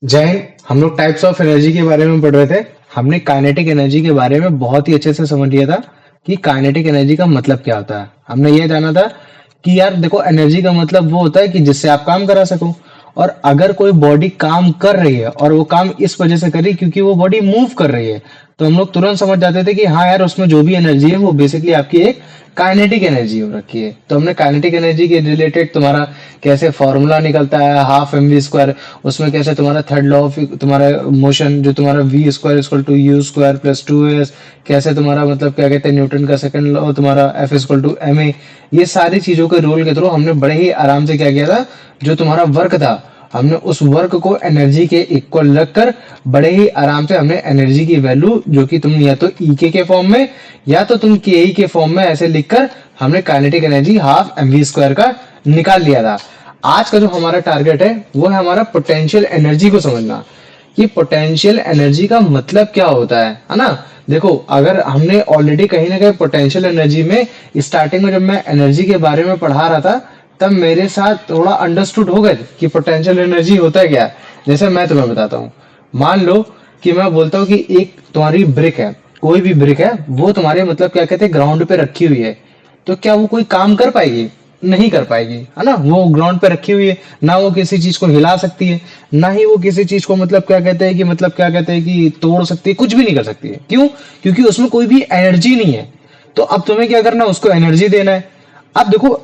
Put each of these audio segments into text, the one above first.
जय हिंद। हम लोग टाइप्स ऑफ एनर्जी के बारे में पढ़ रहे थे। हमने काइनेटिक एनर्जी के बारे में बहुत ही अच्छे से समझ लिया था कि काइनेटिक एनर्जी का मतलब क्या होता है। हमने ये जाना था कि यार देखो, एनर्जी का मतलब वो होता है कि जिससे आप काम करा सको। और अगर कोई बॉडी काम कर रही है और वो काम इस वजह से कर रही है क्योंकि वो बॉडी मूव कर रही है, तो हम लोग तुरंत समझ जाते थे कि हाँ यार, उसमें जो भी एनर्जी है वो बेसिकली आपकी एक काइनेटिक एनर्जी हो रखी है। तो हमने काइनेटिक एनर्जी के रिलेटेड तुम्हारा कैसे फॉर्मूला निकलता है, हाफ एम वी स्क्वायर, उसमें कैसे तुम्हारा थर्ड लॉ ऑफ तुम्हारा मोशन जो तुम्हारा v square equal to u square plus two s, कैसे तुम्हारा मतलब क्या कहते हैं न्यूटन का सेकंड लॉ तुम्हारा F equal to m a, ये सारी चीजों के रूल के थ्रू हमने बड़े ही आराम से क्या किया था, जो तुम्हारा वर्क था हमने उस वर्क को एनर्जी के इक्वल रखकर बड़े ही आराम से हमने एनर्जी की वैल्यू जो कि तुम या तो ई के फॉर्म में या तो तुम के के फॉर्म में ऐसे लिखकर हमने kinetic energy half m v square का निकाल लिया था। आज का जो हमारा टारगेट है वो है हमारा पोटेंशियल एनर्जी को समझना कि पोटेंशियल एनर्जी का मतलब क्या होता है ना। देखो, अगर हमने ऑलरेडी कहीं ना कहीं पोटेंशियल एनर्जी में स्टार्टिंग में जब मैं एनर्जी के बारे में पढ़ा रहा था तब मेरे साथ थोड़ा अंडरस्टूड हो गए कि पोटेंशियल एनर्जी होता है क्या। जैसे मैं तुम्हें बताता हूँ, मान लो कि मैं बोलता हूँ कि एक तुम्हारी ब्रिक है, कोई भी ब्रिक है, वो तुम्हारे मतलब क्या कहते हैं ग्राउंड पे रखी हुई है, तो क्या वो कोई काम कर पाएगी? नहीं कर पाएगी, है ना। वो ग्राउंड पे रखी हुई है, ना वो किसी चीज को हिला सकती है, ना ही वो किसी चीज को मतलब क्या कहते हैं कि मतलब क्या कहते हैं कि तोड़ सकती है, कुछ भी नहीं कर सकती है। क्यों? क्योंकि उसमें कोई भी एनर्जी नहीं है। तो अब तुम्हें क्या करना है, उसको एनर्जी देना है। अब देखो,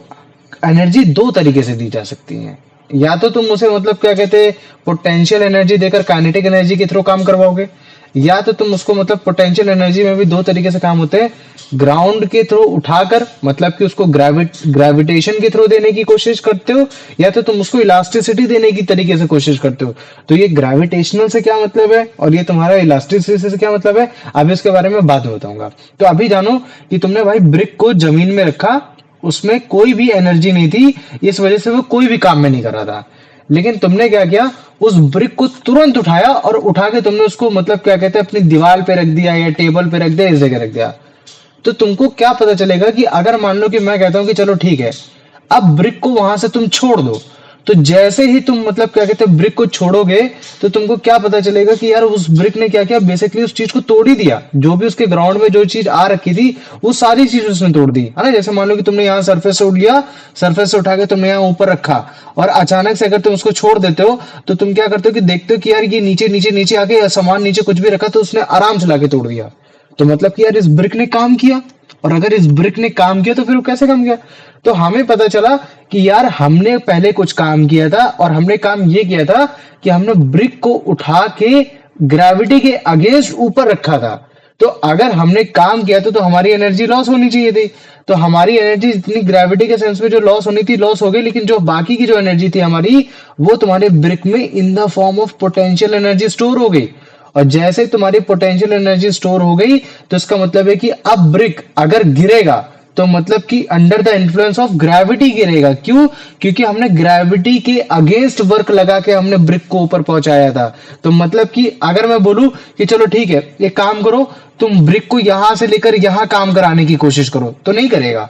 एनर्जी दो तरीके से दी जा सकती है। या तो तुम उसे मतलब क्या कहते हैं पोटेंशियल एनर्जी देकर काइनेटिक एनर्जी के थ्रू काम करवाओगे, या तो तुम उसको मतलब पोटेंशियल एनर्जी में भी दो तरीके से काम होते हैं, ग्राउंड के थ्रू उठाकर मतलब कि उसको ग्रेविटेशन के थ्रू देने की कोशिश करते हो, या तो तुम उसको इलास्टिसिटी देने की तरीके से कोशिश करते हो। तो ये ग्रेविटेशनल से क्या मतलब है और ये तुम्हारा इलास्टिसिटी से क्या मतलब है, अभी इसके बारे में बाद में बताऊंगा। तो अभी जानो कि तुमने भाई ब्रिक को जमीन में रखा, उसमें कोई भी एनर्जी नहीं थी, इस वजह से वो कोई भी काम में नहीं कर रहा था। लेकिन तुमने क्या किया, उस ब्रिक को तुरंत उठाया और उठा के तुमने उसको मतलब क्या कहते हैं अपनी दीवार पे रख दिया या टेबल पे रख दिया, इस जगह रख दिया। तो तुमको क्या पता चलेगा कि अगर मान लो कि मैं कहता हूं कि चलो ठीक है, अब ब्रिक को वहां से तुम छोड़ दो, तो जैसे ही तुम मतलब क्या कहते हैं ब्रिक को छोड़ोगे, तो तुमको क्या पता चलेगा कि यार उस ब्रिक ने क्या किया, बेसिकली उस चीज को तोड़ ही दिया। जो भी उसके ग्राउंड में जो चीज आ रखी थी वो सारी चीज उसने तोड़ दी, है ना। जैसे मान लो कि तुमने यहाँ सरफेस से उठ लिया, सरफेस से उठा के तुमने यहाँ ऊपर रखा, और अचानक से अगर तुम उसको छोड़ देते हो तो तुम क्या करते हो कि देखते हो कि यार ये नीचे नीचे नीचे आके सामान नीचे कुछ भी रखा तो उसने आराम से लाके तोड़ दिया। तो मतलब कि यार इस ब्रिक ने काम किया, और अगर इस ब्रिक ने काम किया तो फिर वो कैसे काम किया। तो हमें पता चला कि यार हमने पहले कुछ काम किया था, और हमने काम ये किया था कि हमने ब्रिक को उठा के ग्रेविटी के अगेंस्ट ऊपर रखा था। तो अगर हमने काम किया तो हमारी एनर्जी लॉस होनी चाहिए थी। तो हमारी एनर्जी इतनी ग्रेविटी के सेंस में जो लॉस होनी थी लॉस हो गई, लेकिन जो बाकी की जो एनर्जी थी हमारी, वो तुम्हारे ब्रिक में इन the form of potential energy store हो गई। और जैसे तुम्हारी पोटेंशियल एनर्जी स्टोर हो गई, तो इसका मतलब है कि अब ब्रिक अगर गिरेगा तो मतलब कि under the influence of gravity गिरेगा। क्यों? क्योंकि हमने ग्रेविटी के अगेंस्ट वर्क लगा के हमने ब्रिक को ऊपर पहुंचाया था। तो मतलब कि अगर मैं बोलूं कि चलो ठीक है, एक काम करो, तुम ब्रिक को यहां से लेकर यहां काम कराने की कोशिश करो, तो नहीं करेगा।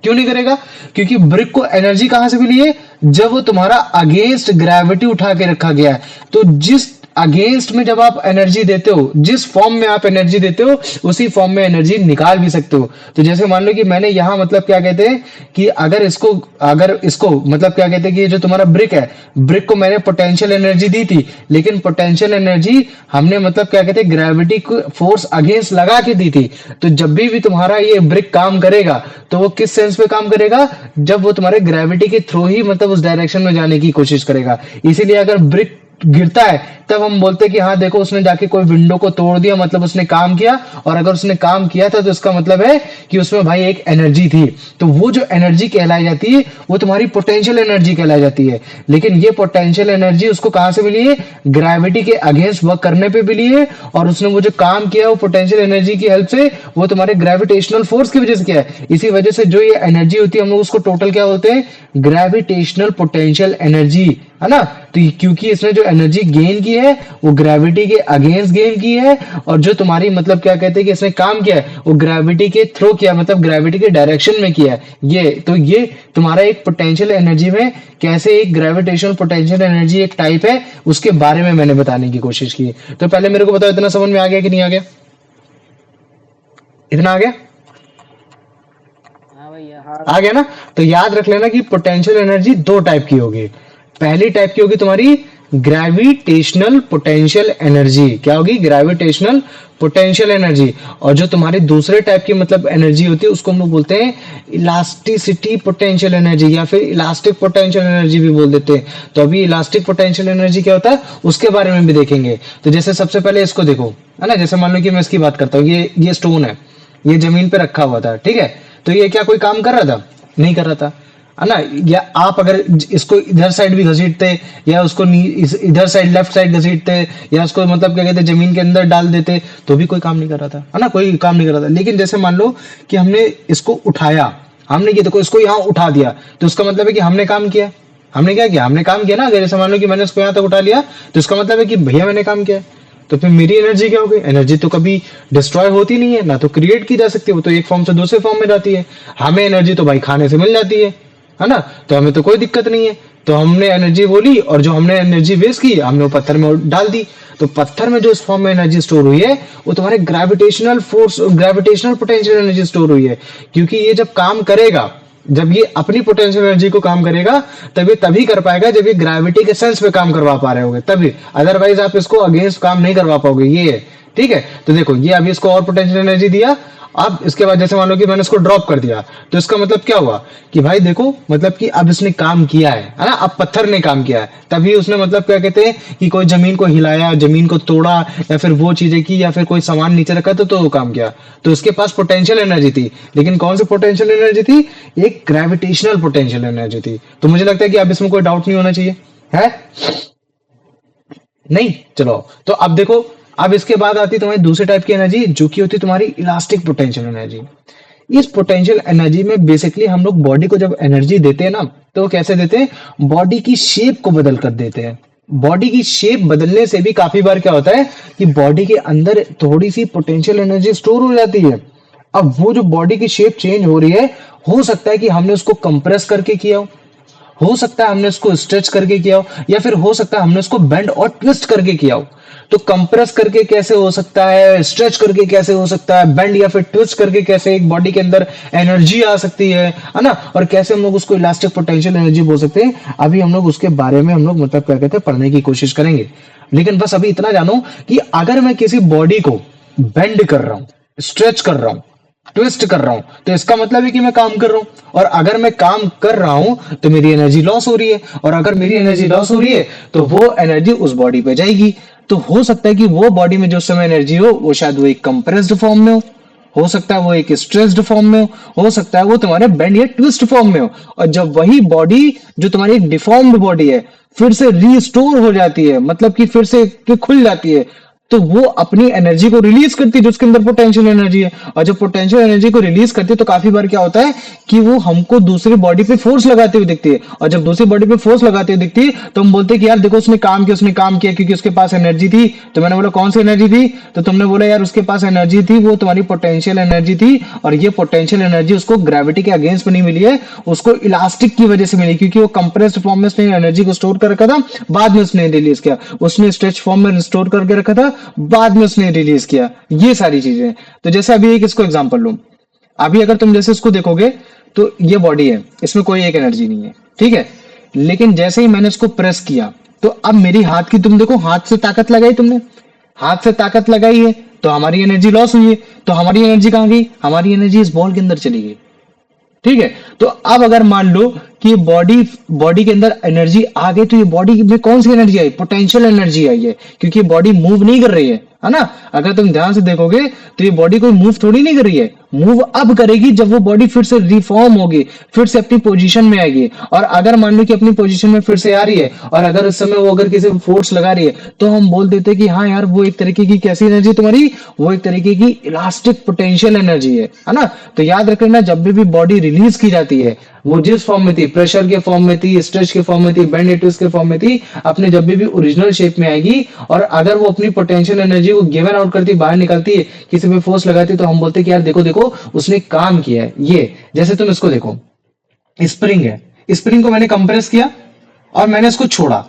क्यों नहीं करेगा? क्योंकि ब्रिक को एनर्जी कहां से मिली है, जब वो तुम्हारा अगेंस्ट ग्रेविटी उठा के रखा गया है। तो जिस अगेंस्ट में जब आप एनर्जी देते हो, जिस फॉर्म में आप एनर्जी देते हो, उसी फॉर्म में एनर्जी निकाल भी सकते हो। तो जैसे मान लो कि मैंने यहां मतलब क्या कहते हैं कि अगर इसको मतलब क्या कहते हैं कि ये जो तुम्हारा ब्रिक है, ब्रिक को मैंने पोटेंशियल एनर्जी दी थी, लेकिन पोटेंशियल एनर्जी हमने मतलब क्या कहते हैं ग्रेविटी को फोर्स अगेंस्ट लगा के दी थी। तो जब भी तुम्हारा ये ब्रिक काम करेगा तो वो किस सेंस में काम करेगा, जब वो तुम्हारे ग्रेविटी के थ्रू ही मतलब उस डायरेक्शन में जाने की कोशिश करेगा। इसीलिए अगर ब्रिक गिरता है तब हम बोलते हैं कि हाँ देखो, उसने जाके कोई विंडो को तोड़ दिया, मतलब उसने काम किया। और अगर उसने काम किया था तो इसका मतलब है कि उसमें भाई एक एनर्जी थी। तो वो जो एनर्जी कहलाई जाती है वो तुम्हारी पोटेंशियल एनर्जी कहलाई जाती है। लेकिन ये पोटेंशियल एनर्जी उसको कहां से मिली है, ग्रेविटी के अगेंस्ट वर्क करने पे मिली है। और उसने वो जो काम किया वो पोटेंशियल एनर्जी की हेल्प से, वो तुम्हारे ग्रेविटेशनल फोर्स की वजह से किया है। इसी वजह से जो ये एनर्जी होती है हम लोग उसको टोटल क्या बोलते हैं, ग्रेविटेशनल पोटेंशियल एनर्जी, है ना। तो क्योंकि इसने जो एनर्जी गेन की है वो ग्रेविटी के अगेंस्ट गेन की है, और जो तुम्हारी मतलब क्या कहते हैं कि इसने काम किया है वो ग्रेविटी के थ्रो किया, मतलब ग्रेविटी के डायरेक्शन में किया है। ये तुम्हारा एक पोटेंशियल एनर्जी में कैसे एक ग्रेविटेशनल पोटेंशियल एनर्जी एक टाइप है उसके बारे में मैंने बताने की कोशिश की। तो पहले मेरे को बताओ इतना समझ में आ गया कि नहीं आ गया? इतना आ गया? हाँ भैया। आ गया ना। तो याद रख लेना कि पोटेंशियल एनर्जी दो टाइप की होगी। पहली टाइप की होगी तुम्हारी ग्रेविटेशनल पोटेंशियल एनर्जी। क्या होगी? Gravitational potential energy. और जो तुम्हारी दूसरे टाइप की मतलब एनर्जी होती है उसको हम लोग बोलते हैं इलास्टिसिटी पोटेंशियल एनर्जी, या फिर इलास्टिक पोटेंशियल एनर्जी भी बोल देते हैं। तो अभी इलास्टिक पोटेंशियल एनर्जी क्या होता है उसके बारे में भी देखेंगे। तो जैसे सबसे पहले इसको देखो, है ना। जैसे मान लो कि मैं इसकी बात करता हूँ, ये स्टोन है, ये जमीन पे रखा हुआ था, ठीक है। तो ये क्या कोई काम कर रहा था? नहीं कर रहा था, है ना। या आप अगर इसको इधर साइड भी घसीटते, या उसको इधर साइड लेफ्ट साइड घसीटते, या उसको मतलब क्या कहते हैं जमीन के अंदर डाल देते, तो भी कोई काम नहीं कर रहा था, है ना। कोई काम नहीं कर रहा था। लेकिन जैसे मान लो कि हमने इसको उठाया, हमने ये देखो इसको यहाँ उठा दिया, तो उसका मतलब है कि हमने काम किया। हमने क्या किया? हमने काम किया ना। अगर जैसे मान लो कि मैंने इसको यहाँ तक उठा लिया, तो इसका मतलब है कि भैया मैंने काम किया। तो फिर मेरी एनर्जी क्या होगी? एनर्जी तो कभी डिस्ट्रॉय होती नहीं है ना, तो क्रिएट की जा सकती है, वो तो एक फॉर्म से दूसरे फॉर्म में जाती है। हमें एनर्जी तो भाई खाने से मिल जाती है ना। तो हमें तो कोई दिक्कत नहीं है। तो हमने एनर्जी बोली, और जो हमने एनर्जी वेस्ट की हमने वो पत्थर में डाल दी। तो पत्थर में जो इस फॉर्म में एनर्जी स्टोर हुई है वो तुम्हारे gravitational force, gravitational potential energy store हुई है। क्योंकि ये जब काम करेगा, जब ये अपनी पोटेंशियल एनर्जी को काम करेगा, तब ये तभी कर पाएगा जब ये ग्रेविटी के सेंस पे काम करवा पा रहे होगे, तभी। अदरवाइज आप इसको अगेंस्ट काम नहीं करवा पाओगे। ये है, ठीक है। तो देखो ये अभी इसको और पोटेंशियल एनर्जी दिया। अब इसके बाद जैसे मान लो कि मैंने इसको ड्रॉप कर दिया, तो इसका मतलब क्या हुआ कि भाई देखो मतलब कि अब इसने काम किया है ना। अब पत्थर ने काम किया है, तभी उसने मतलब क्या कहते हैं कि कोई जमीन को हिलाया, जमीन को तोड़ा, या फिर वो चीजें की, या फिर कोई सामान नीचे रखा तो वो काम किया। तो उसके पास पोटेंशियल एनर्जी थी। लेकिन कौन सी पोटेंशियल एनर्जी थी? एक ग्रेविटेशनल पोटेंशियल एनर्जी थी। तो मुझे लगता है कि अब इसमें कोई डाउट नहीं होना चाहिए, है नहीं? चलो तो अब देखो, अब इसके बाद आती है तुम्हारी दूसरी टाइप की एनर्जी, जो कि होती है तुम्हारी इलास्टिक पोटेंशियल एनर्जी। इस पोटेंशियल एनर्जी में बेसिकली हम लोग बॉडी को जब एनर्जी देते हैं ना, तो वो कैसे देते हैं? बॉडी की शेप को बदल कर देते हैं। बॉडी की शेप बदलने से भी काफी बार क्या होता है कि बॉडी के अंदर थोड़ी सी पोटेंशियल एनर्जी स्टोर हो जाती है। अब वो जो बॉडी की शेप चेंज हो रही है, हो सकता है कि हमने उसको कंप्रेस करके किया हो सकता है हमने उसको स्ट्रेच करके किया हो, या फिर हो सकता है हमने उसको बेंड और ट्विस्ट करके किया हो। तो कंप्रेस करके कैसे हो सकता है, स्ट्रेच करके कैसे हो सकता है, बेंड या फिर ट्विस्ट करके कैसे एक बॉडी के अंदर एनर्जी आ सकती है ना। और कैसे हम लोग उसको इलास्टिक पोटेंशियल एनर्जी बोल सकते हैं, अभी हम लोग उसके बारे में हम लोग मतलब क्या कहते हैं पढ़ने की कोशिश करेंगे। लेकिन बस अभी इतना जानो कि अगर मैं किसी बॉडी को बेंड कर रहा हूं, स्ट्रेच कर रहा हूं, ट्विस्ट कर रहा हूं, तो इसका मतलब है कि मैं काम कर रहा हूं। और अगर मैं काम कर रहा हूं तो मेरी एनर्जी लॉस हो रही है, और अगर मेरी एनर्जी लॉस हो रही है तो वो एनर्जी उस बॉडी पे जाएगी। तो हो सकता है कि वो बॉडी में जो समय एनर्जी हो शायद वो एक कंप्रेस्ड फॉर्म में हो सकता है वो एक स्ट्रेस्ड फॉर्म में हो सकता है वो तुम्हारे बेंड या ट्विस्ट फॉर्म में हो। और जब वही बॉडी जो तुम्हारी डिफॉर्म्ड बॉडी है फिर से रीस्टोर हो जाती है, मतलब कि फिर से खुल जाती है, तो वो अपनी एनर्जी को रिलीज करती है जो उसके अंदर पोटेंशियल एनर्जी है। और जब पोटेंशियल एनर्जी को रिलीज करती है तो काफी बार क्या होता है कि वो हमको दूसरी बॉडी पे फोर्स लगाते हुए दिखती है। और जब दूसरी बॉडी पे फोर्स लगाते हुए दिखती है तो हम बोलते हैं कि यार देखो उसने काम किया, उसने काम किया क्योंकि उसके पास एनर्जी थी। तो मैंने बोला कौन सी एनर्जी थी? तो तुमने बोला यार उसके पास एनर्जी थी, वो तुम्हारी पोटेंशियल एनर्जी थी। और ये पोटेंशियल एनर्जी उसको ग्रेविटी के अगेंस्ट में नहीं मिली है, उसको इलास्टिक की वजह से मिली, क्योंकि वो कंप्रेस्ड फॉर्म में उसने एनर्जी को स्टोर कर रखा था, बाद में उसने रिलीज किया। उसने स्ट्रेच फॉर्म में स्टोर करके रखा था, बाद में उसने रिलीज किया। ये सारी चीजें। तो जैसे अभी एक इसको एग्जांपल लूं, अभी अगर तुम जैसे इसको देखोगे तो ये बॉडी है, इसमें कोई एक एनर्जी नहीं है, ठीक है। लेकिन जैसे ही मैंने इसको प्रेस किया तो अब मेरी हाथ की, तुम देखो हाथ से ताकत लगाई, तुमने हाथ से ताकत लगाई है तो हमारी एनर्जी लॉस हुई है। तो हमारी एनर्जी कहां गई? हमारी एनर्जी इस बॉल के अंदर चली गई, ठीक है। तो अब अगर मान लो कि बॉडी के अंदर एनर्जी आ गई, तो ये बॉडी में कौन सी एनर्जी आई? पोटेंशियल एनर्जी आई है, क्योंकि बॉडी मूव नहीं कर रही है ना। अगर तुम ध्यान से देखोगे तो ये बॉडी कोई मूव थोड़ी नहीं कर रही है, मूव अब करेगी जब वो बॉडी फिर से रिफॉर्म होगी, फिर से अपनी पोजीशन में आएगी। और अगर मान लो कि अपनी पोजीशन में फिर से आ रही है, और अगर उस समय वो अगर किसी फोर्स लगा रही है, तो हम बोल देते हैं कि हाँ यार वो एक तरीके की कैसी एनर्जी तुम्हारी, वो एक तरीके की इलास्टिक पोटेंशियल एनर्जी है ना। तो याद रखना जब भी बॉडी रिलीज की जाती है, वो जिस फॉर्म में थी, प्रेशर के फॉर्म में थी, स्ट्रेच के फॉर्म में थी, बेंड एटम्स के फॉर्म में थी, अपने जब भी ओरिजिनल शेप में आएगी और अगर वो अपनी पोटेंशियल एनर्जी को गिवन आउट करती, बाहर निकलती है, किसी पे फोर्स लगाती, तो हम बोलते हैं कि यार देखो देखो उसने काम किया है। ये जैसे तुम इसको देखो, स्प्रिंग है, स्प्रिंग को मैंने कंप्रेस किया और मैंने इसको छोड़ा,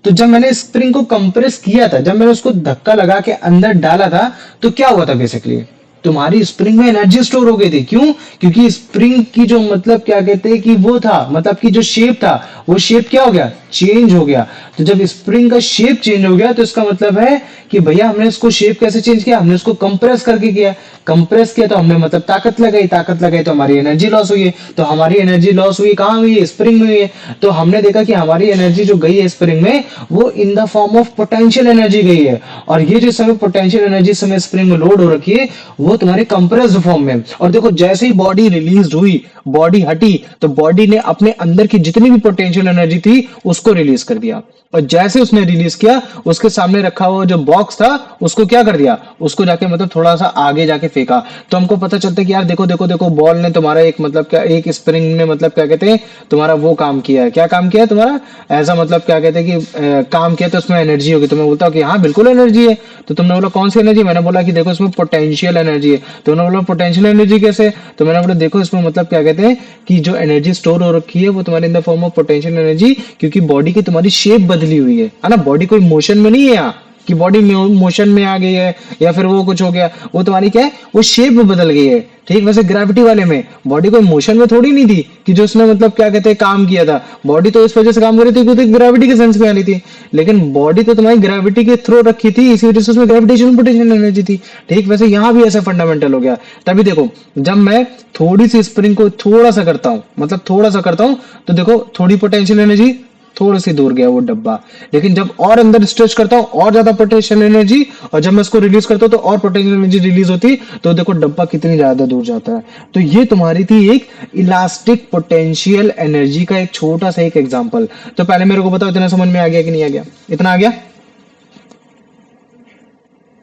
तो जब मैंने स्प्रिंग को कंप्रेस किया था, जब मैंने उसको धक्का लगा के अंदर डाला था, तो क्या हुआ था बेसिकली, तुम्हारी स्प्रिंग में एनर्जी स्टोर हो गई थी। क्यों? क्योंकि स्प्रिंग की जो मतलब क्या कहते हैं कि वो था, मतलब कि जो शेप था, वो शेप क्या हो गया, चेंज हो गया। तो जब स्प्रिंग का शेप चेंज हो गया तो इसका मतलब है कि भैया हमने इसको शेप कैसे चेंज किया, हमने इसको कंप्रेस करके किया, कंप्रेस किया तो हमने मतलब ताकत लगाई, ताकत लगाई तो हमारी एनर्जी लॉस हुई है। तो हमारी एनर्जी लॉस हुई कहाँ हुई है, स्प्रिंग में हुई है। तो हमने देखा कि हमारी एनर्जी जो गई है स्प्रिंग में, वो इन the form of potential energy गई है। और ये जो समय पोटेंशियल एनर्जी समय स्प्रिंग में लोड हो रखी है, वो तुम्हारे कंप्रेस्ड फॉर्म में। और देखो जैसे ही बॉडी रिलीज हुई, बॉडी हटी, तो बॉडी ने अपने अंदर की जितनी भी पोटेंशियल एनर्जी थी उसको रिलीज कर दिया। और जैसे उसने रिलीज किया, उसके सामने रखा हुआ जो बॉक्स था उसको क्या कर दिया, उसको जाके मतलब थोड़ा सा आगे जाके फेंका। तो हमको पता चलता है कि यार देखो देखो देखो, बॉल ने तुम्हारा एक मतलब क्या, एक स्प्रिंग में मतलब क्या कहते हैं तुम्हारा वो काम किया है। क्या काम किया है तुम्हारा, ऐसा मतलब क्या कहते हैं कि काम किया तो उसमें एनर्जी होगी। तो मैं बोलता हूँ कि हाँ बिल्कुल एनर्जी है। तो तुमने बोला कौन सी एनर्जी, मैंने बोला कि देखो इसमें पोटेंशियल एनर्जी है। तो उन्होंने बोला पोटेंशियल एनर्जी कैसे, तो मैंने बोला देखो इसमें मतलब क्या कहते हैं कि जो एनर्जी स्टोर हो रखी है वो तुम्हारे in the form of potential energy, क्योंकि है की तुम्हारी शेप बदली हुई है ना। बॉडी कोई मोशन में नहीं है यहाँ कि बॉडी मोशन में आ गई है या फिर वो कुछ हो गया, वो तुम्हारी क्या है, वो शेप बदल गई है। ठीक वैसे ग्रेविटी वाले में बॉडी कोई मोशन में थोड़ी नहीं थी कि जो उसने मतलब क्या कहते हैं काम किया था। बॉडी तो इस वजह से काम कर रही थी क्योंकि ग्रेविटी के सेंस में आ रही थी, लेकिन बॉडी तो तुम्हारी ग्रेविटी के थ्रू रखी थी, इसी वजह से उसमें ग्रेविटेशन पोटेंशियल एनर्जी थी। ठीक वैसे यहाँ भी ऐसा फंडामेंटल हो गया। तभी देखो जब मैं थोड़ी सी स्प्रिंग को थोड़ा सा करता हूँ, मतलब थोड़ा सा करता हूँ, तो देखो थोड़ी पोटेंशियल एनर्जी थोड़ी सी दूर गया वो डब्बा, लेकिन जब और अंदर स्ट्रेच करता हूं और ज्यादा पोटेंशियल एनर्जी, और जब मैं इसको रिलीज करता हूं तो और पोटेंशियल एनर्जी रिलीज होती, तो देखो डब्बा कितनी ज्यादा दूर जाता है। तो ये तुम्हारी थी एक इलास्टिक पोटेंशियल एनर्जी का एक छोटा सा एक एग्जांपल। तो पहले मेरे को बताओ इतना समझ में आ गया कि नहीं आ गया, इतना आ गया,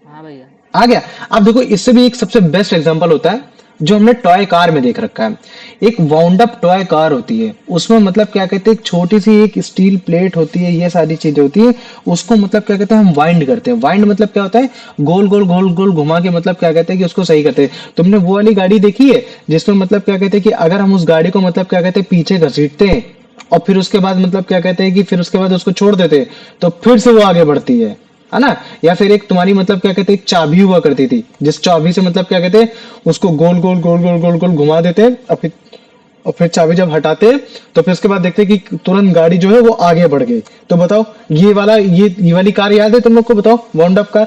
हाँ भैया। आ गया। अब देखो इससे भी एक सबसे बेस्ट एग्जांपल होता है जो हमने टॉय कार में देख रखा है। एक वाउंड अप टॉय कार होती है, उसमें मतलब क्या कहते हैं एक छोटी सी एक स्टील प्लेट होती है, ये सारी चीजें होती है। उसको मतलब क्या कहते हैं हम वाइंड करते हैं। वाइंड मतलब क्या होता है, गोल गोल गोल गोल घुमा के मतलब क्या कहते हैं कि उसको सही करते हैं। तुमने वो वाली गाड़ी देखी है जिसमें मतलब क्या कहते हैं कि अगर हम उस गाड़ी को मतलब क्या कहते हैं पीछे घसीटते हैं और फिर उसके बाद मतलब क्या कहते हैं कि फिर उसके बाद उसको छोड़ देते हैं, तो फिर से वो आगे बढ़ती है ना। या फिर एक तुम्हारी मतलब क्या कहते हैं एक चाबी हुआ करती थी, जिस चाबी से मतलब क्या कहते हैं उसको गोल गोल गोल गोल गोल गोल घुमा देते हैं, और फिर चाबी जब हटाते हैं तो फिर उसके बाद देखते हैं कि तुरंत गाड़ी जो है वो आगे बढ़ गई। तो बताओ ये वाली कार याद है तुम लोग को, बताओ वाउंड अप कार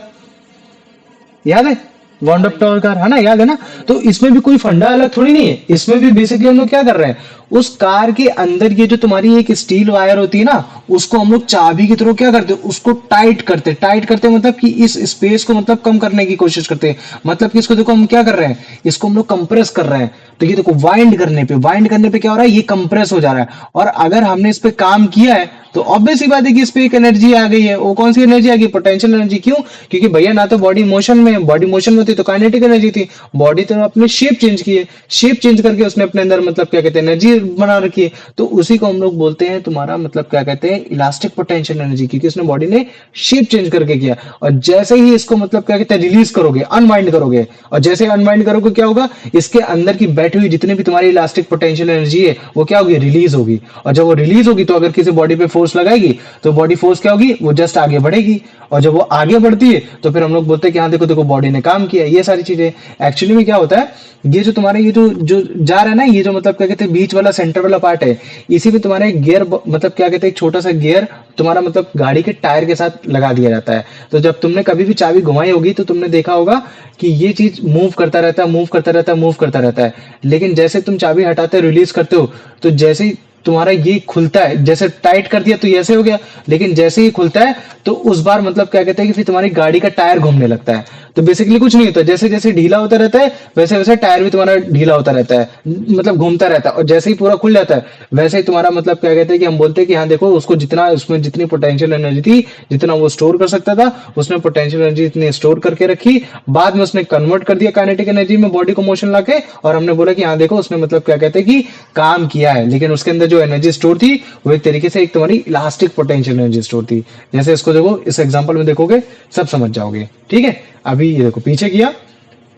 याद है, वाउंड अप टॉय कार है ना, याद है ना। तो इसमें भी कोई फंडा अलग थोड़ी नहीं है, इसमें भी बेसिकली हम लोग क्या कर रहे हैं, उस कार के अंदर ये जो तुम्हारी एक स्टील वायर होती है ना, उसको हम लोग चाबी की तरह क्या करते हैं, उसको टाइट करते हैं, मतलब कि इस स्पेस को मतलब कम करने की कोशिश करते हैं। मतलब कि इसको देखो हम क्या कर रहे हैं, इसको हम लोग कंप्रेस कर रहे हैं। तो ये देखो वाइंड करने पे क्या हो रहा है, ये कंप्रेस हो जा रहा है। और अगर हमने इस पे काम किया है तो ऑब्वियस सी बात है कि इस पे एक एनर्जी आ गई है। वो कौन सी एनर्जी आ गई, पोटेंशियल एनर्जी। क्यों? क्योंकि भैया ना तो बॉडी मोशन में, बॉडी मोशन में होती तो काइनेटिक एनर्जी थी, बॉडी तो अपने शेप चेंज की है, शेप चेंज करके उसने अपने अंदर मतलब क्या कहते हैं एनर्जी बना रखी है। तो उसी को हम लोग बोलते हैं तुम्हारा मतलब क्या कहते हैं इलास्टिक पोटेंशियल एनर्जी, क्योंकि उसने बॉडी ने शेप चेंज करके किया। और जैसे ही इसको मतलब क्या कहते हैं रिलीज करोगे, अनवाइंड करोगे, और जैसे अनवाइंड करोगे क्या होगा, इसके अंदर की बैठी हुई जितनी भी तुम्हारी इलास्टिक पोटेंशियल एनर्जी है वो क्या होगी, रिलीज होगी। और जब वो रिलीज होगी तो अगर किसी बॉडी पे फोर्स लगाएगी तो बॉडी फोर्स क्या होगी, वो जस्ट आगे बढ़ेगी। और जब वो आगे बढ़ती है तो फिर हम लोग बोलते हैं कि हाँ देखो देखो बॉडी ने काम किया। ये सारी चीजें एक्चुअली में क्या होता है, ये जो तुम्हारे ये जो जो जा रहा है ना, ये जो मतलब क्या कहते हैं बीच वाला सेंटर वाला पार्ट है, इसी में तुम्हारे गियर मतलब क्या कहते हैं एक छोटा सा गियर तुम्हारा मतलब गाड़ी के टायर के साथ लगा दिया जाता है। तो जब तुमने कभी भी चाबी घुमाई होगी तो तुमने देखा होगा कि ये चीज मूव करता रहता है, मूव करता रहता है, मूव करता रहता है। लेकिन जैसे तुम चाबी हटाते हो, रिलीज करते हो, तो जैसे ही तुम्हारा ये खुलता है, जैसे टाइट कर दिया तो ये ऐसे हो गया, लेकिन जैसे ही खुलता है तो उस बार मतलब क्या कहते हैं कि फिर तुम्हारी गाड़ी का टायर घूमने लगता है। तो बेसिकली कुछ नहीं होता, जैसे जैसे ढीला होता रहता है वैसे वैसे टायर भी तुम्हारा ढीला होता रहता है, मतलब घूमता रहता है, और जैसे ही पूरा खुल जाता है वैसे ही तुम्हारा मतलब क्या कहते हैं कि हम बोलते हैं कि हाँ देखो उसको जितना उसमें जितनी पोटेंशियल एनर्जी थी, जितना वो स्टोर कर सकता था, उसने पोटेंशियल एनर्जी इतनी स्टोर करके रखी, बाद में उसने कन्वर्ट कर दिया काइनेटिक एनर्जी में बॉडी को मोशन लाके, और हमने बोला कि हाँ देखो उसने मतलब क्या कहते हैं कि काम किया है, लेकिन उसके अंदर जो एनर्जी स्टोर थी वो एक तरीके से एक तुम्हारी इलास्टिक पोटेंशियल एनर्जी स्टोर थी। जैसे इसको देखो, इस एग्जांपल में देखोगे सब समझ जाओगे, ठीक है। अभी ये देखो पीछे किया,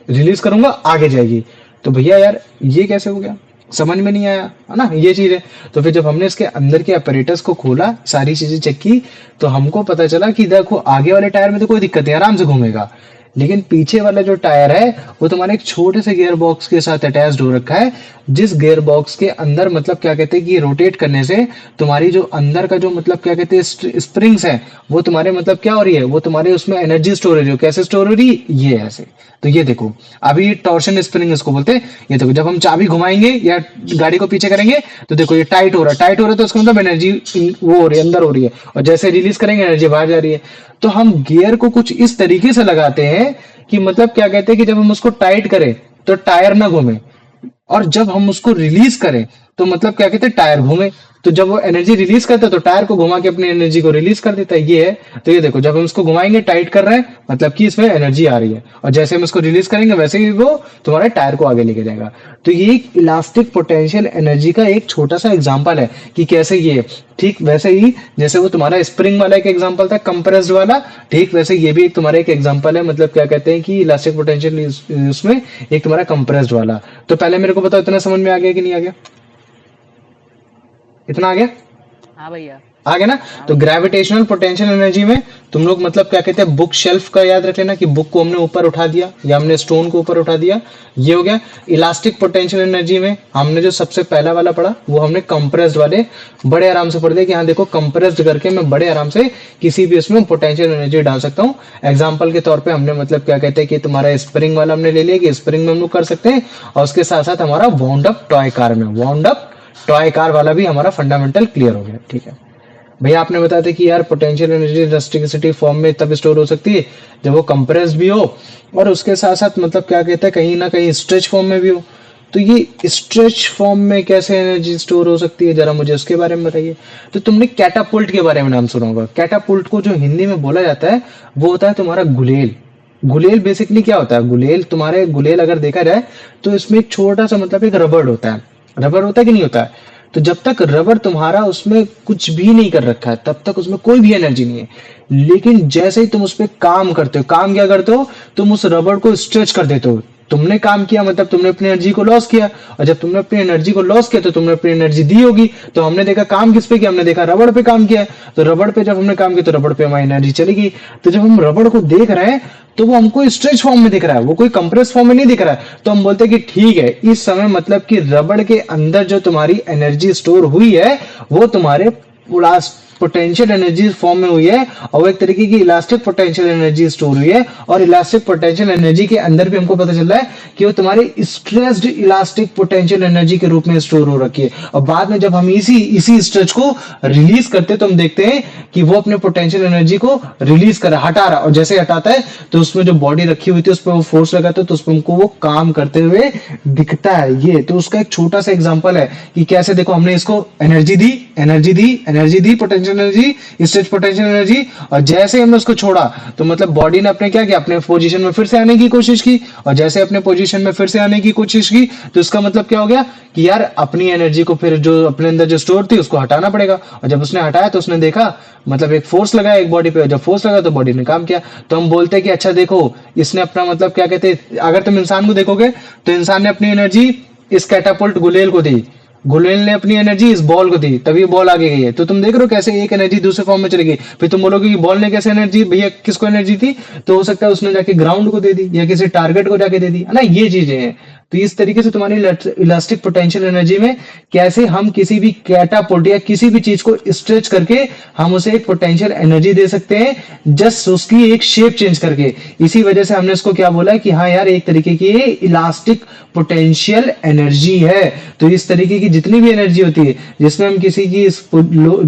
रिलीज करूंगा आगे जाएगी, तो भैया यार ये कैसे हो गया, समझ में नहीं आया, है ना, ये चीज है। तो फिर जब हमने इसके अंदर के अपरेटस को खोला, सारी चीजें चेक की, तो हमको पता चला कि देखो आगे वाले टायर में तो कोई दिक्कत नहीं, आराम से घूमेगा, लेकिन पीछे वाला जो टायर है वो तुम्हारे एक छोटे से गियर बॉक्स के साथ अटैच्ड हो रखा है, जिस गियर बॉक्स के अंदर मतलब क्या कहते हैं कि रोटेट करने से तुम्हारी जो अंदर का जो मतलब क्या कहते हैं स्प्रिंग्स है, वो तुम्हारे मतलब क्या हो रही है, वो तुम्हारे उसमें एनर्जी स्टोर हो रही है। कैसे स्टोर हो रही है, ये ऐसे। तो ये देखो अभी ये टॉर्शन स्प्रिंग इसको बोलते हैं। ये देखो जब हम चाबी घुमाएंगे या गाड़ी को पीछे करेंगे तो देखो ये टाइट हो रहा है, टाइट हो रहा है तो उसका मतलब एनर्जी वो हो रही है, अंदर हो रही है, और जैसे रिलीज करेंगे एनर्जी बाहर जा रही है। तो हम गियर को कुछ इस तरीके से लगाते हैं कि मतलब क्या कहते हैं कि जब हम उसको टाइट करें तो टायर ना घूमे, और जब हम उसको रिलीज करें तो मतलब क्या कहते हैं टायर घूमे। तो जब वो एनर्जी रिलीज करता है तो टायर को घुमा के अपनी एनर्जी को रिलीज कर देता है, ये है। तो ये देखो जब हम इसको घुमाएंगे टाइट कर रहे हैं मतलब कि इसमें एनर्जी आ रही है, और जैसे हम इसको रिलीज करेंगे वैसे ही वो तुम्हारे टायर को आगे लेके जाएगा। तो ये एक इलास्टिक पोटेंशियल एनर्जी का एक छोटा सा एग्जांपल है कि कैसे ये, ठीक वैसे ही जैसे वो तुम्हारा स्प्रिंग वाला एक एग्जांपल था कंप्रेस्ड वाला, ठीक वैसे ये भी एक तुम्हारा एक एग्जांपल है, मतलब क्या कहते हैं कि इलास्टिक पोटेंशियल उसमें एक तुम्हारा कंप्रेस्ड वाला। तो पहले मेरे को बताओ इतना समझ में आ गया कि नहीं आ गया, इतना आ गया, हाँ भैया। आ गया ना। तो ग्रेविटेशनल पोटेंशियल एनर्जी में तुम लोग मतलब क्या कहते हैं, बुक शेल्फ का याद रख लेना कि बुक को हमने ऊपर उठा दिया या हमने स्टोन को ऊपर उठा दिया, ये हो गया। इलास्टिक पोटेंशियल एनर्जी में हमने जो सबसे पहला वाला पढ़ा वो हमने कंप्रेस्ड वाले बड़े आराम से पढ़ दिया कि हाँ देखो कंप्रेस्ड करके मैं बड़े आराम से किसी भी उसमें पोटेंशियल एनर्जी डाल सकता हूँ। एग्जाम्पल के तौर पर हमने मतलब क्या कहते हैं कि तुम्हारा स्प्रिंग वाला हमने ले लिया कि स्प्रिंग में हम लोग कर सकते हैं, और उसके साथ साथ हमारा वाउंड अप टॉय कार में, वाउंड अप टॉय कार वाला भी हमारा फंडामेंटल क्लियर हो गया, ठीक है। भैया आपने बताया था कि यार पोटेंशियल एनर्जी इलास्टिसिटी फॉर्म में तब स्टोर हो सकती है जब वो कंप्रेस भी हो और उसके साथ साथ मतलब क्या कहते हैं कहीं ना कहीं स्ट्रेच फॉर्म में भी हो। तो ये स्ट्रेच फॉर्म में कैसे एनर्जी स्टोर हो सकती है, जरा मुझे उसके बारे में बताइए। तो तुमने कैटापुल्ट के बारे में नाम सुना होगा। कैटापुल्ट को जो हिंदी में बोला जाता है वो होता है तुम्हारा गुलेल। गुलेल बेसिकली क्या होता है, गुलेल तुम्हारे गुलेल अगर देखा जाए तो इसमें एक छोटा सा मतलब एक रबड़ होता है, रबड़ होता है कि नहीं होता है। तो जब तक रबर तुम्हारा उसमें कुछ भी नहीं कर रखा है तब तक उसमें कोई भी एनर्जी नहीं है, लेकिन जैसे ही तुम उस पर काम करते हो, काम क्या करते हो, तुम उस रबर को स्ट्रेच कर देते हो। तुमने काम किया मतलब तुमने अपनी एनर्जी को लॉस किया, और जब तुमने अपनी एनर्जी को लॉस किया तो तुमने अपनी एनर्जी दी होगी। तो हमने देखा काम किस पे किया, हमने देखा रबड़ पे काम किया। तो रबड़ पे जब हमने काम किया तो रबड़ पे हमारी एनर्जी चली गई। तो जब हम रबड़ को देख रहे हैं तो वो हमको स्ट्रेच फॉर्म में दिख रहा है, वो कोई कंप्रेस फॉर्म में नहीं दिख रहा है। तो हम बोलते हैं कि ठीक है, इस समय मतलब कि रबड़ के अंदर जो तुम्हारी एनर्जी स्टोर हुई है वो तुम्हारे पोटेंशियल एनर्जी फॉर्म में हुई है, और वो एक तरीके की इलास्टिक पोटेंशियल एनर्जी स्टोर हुई है। और इलास्टिक पोटेंशियल एनर्जी के अंदर भी हमको पता चल रहा है कि वो तुम्हारी स्ट्रेस्ड इलास्टिक पोटेंशियल एनर्जी के रूप में स्टोर हो रखी है। और बाद में जब हम इसी स्ट्रेच को रिलीज करते हैं तो हम देखते हैं कि वो अपने पोटेंशियल एनर्जी को रिलीज कर हटा रहा है, और जैसे हटाता है तो उसमें जो बॉडी रखी हुई थी उस पर वो फोर्स लगाता है तो उस पर हमको वो काम करते हुए दिखता है। ये तो उसका एक छोटा सा एग्जांपल है कि कैसे देखो हमने इसको एनर्जी दी, एनर्जी दी, एनर्जी दी, potential energy, stretch potential energy, और जैसे हमने उसको छोड़ा तो मतलब बॉडी ने अपने क्या किया, अपने पोजीशन में फिर से आने की कोशिश की, और जैसे अपने पोजीशन में फिर से आने की कोशिश की तो इसका मतलब क्या हो गया कि यार अपनी एनर्जी को फिर जो अपने अंदर जो स्टोर थी उसको हटाना पड़ेगा। और जब उसने हटाया तो उसने देखा मतलब एक फोर्स लगाया एक बॉडी पे, और जब फोर्स लगा तो बॉडी ने काम किया। तो हम बोलते हैं कि अच्छा देखो इसने अपना मतलब क्या कहते हैं, अगर तुम इंसान को देखोगे तो इंसान ने अपनी एनर्जी इस कैटापुल्ट गुलेल को दी, गुलेल ने अपनी एनर्जी इस बॉल को दी, तभी बॉल आगे गई है। तो तुम देख रहे हो कैसे एक एनर्जी दूसरे फॉर्म में चली गई। फिर तुम बोलोगे कि बॉल ने कैसे एनर्जी, भैया किसको एनर्जी थी, तो हो सकता है उसने जाके ग्राउंड को दे दी या किसी टारगेट को जाके दे दी, है ना, ये चीजें हैं। तो इस तरीके से तुम्हारी इलास्टिक पोटेंशियल एनर्जी में कैसे हम किसी भी कैटापोल्ट या किसी भी चीज को स्ट्रेच करके हम उसे एक पोटेंशियल एनर्जी दे सकते हैं, जस्ट उसकी एक शेप चेंज करके। इसी वजह से हमने इसको क्या बोला कि हाँ यार एक तरीके की इलास्टिक पोटेंशियल एनर्जी है। तो इस तरीके की जितनी भी एनर्जी होती है जिसमें हम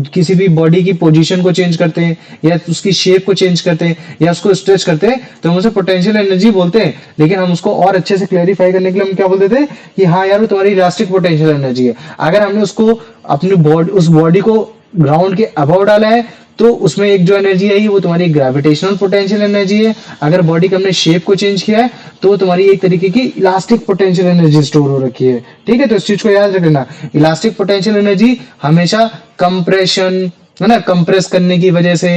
किसी भी बॉडी की पोजीशन को चेंज करते हैं या उसकी शेप को चेंज करते हैं या उसको स्ट्रेच करते हैं तो हम उसे पोटेंशियल एनर्जी बोलते हैं। लेकिन हम उसको और अच्छे से क्लैरिफाई करने के लिए हम क्या बोल देते हैं कि हाँ यार वो तुम्हारी इलास्टिक पोटेंशियल एनर्जी है। अगर हमने उसको अपनी बॉडी उस बॉडी को ग्राउंड के अबव डाला है तो उसमें एक जो एनर्जी आई वो तुम्हारी ग्रेविटेशनल पोटेंशियल एनर्जी है। अगर बॉडी का हमने शेप को चेंज किया है तो तुम्हारी एक तरीके की इलास्टिक पोटेंशियल एनर्जी स्टोर हो रखी है। ठीक है, तो इस चीज को याद रखना, इलास्टिक पोटेंशियल एनर्जी हमेशा कंप्रेशन है ना, कंप्रेस करने की वजह से,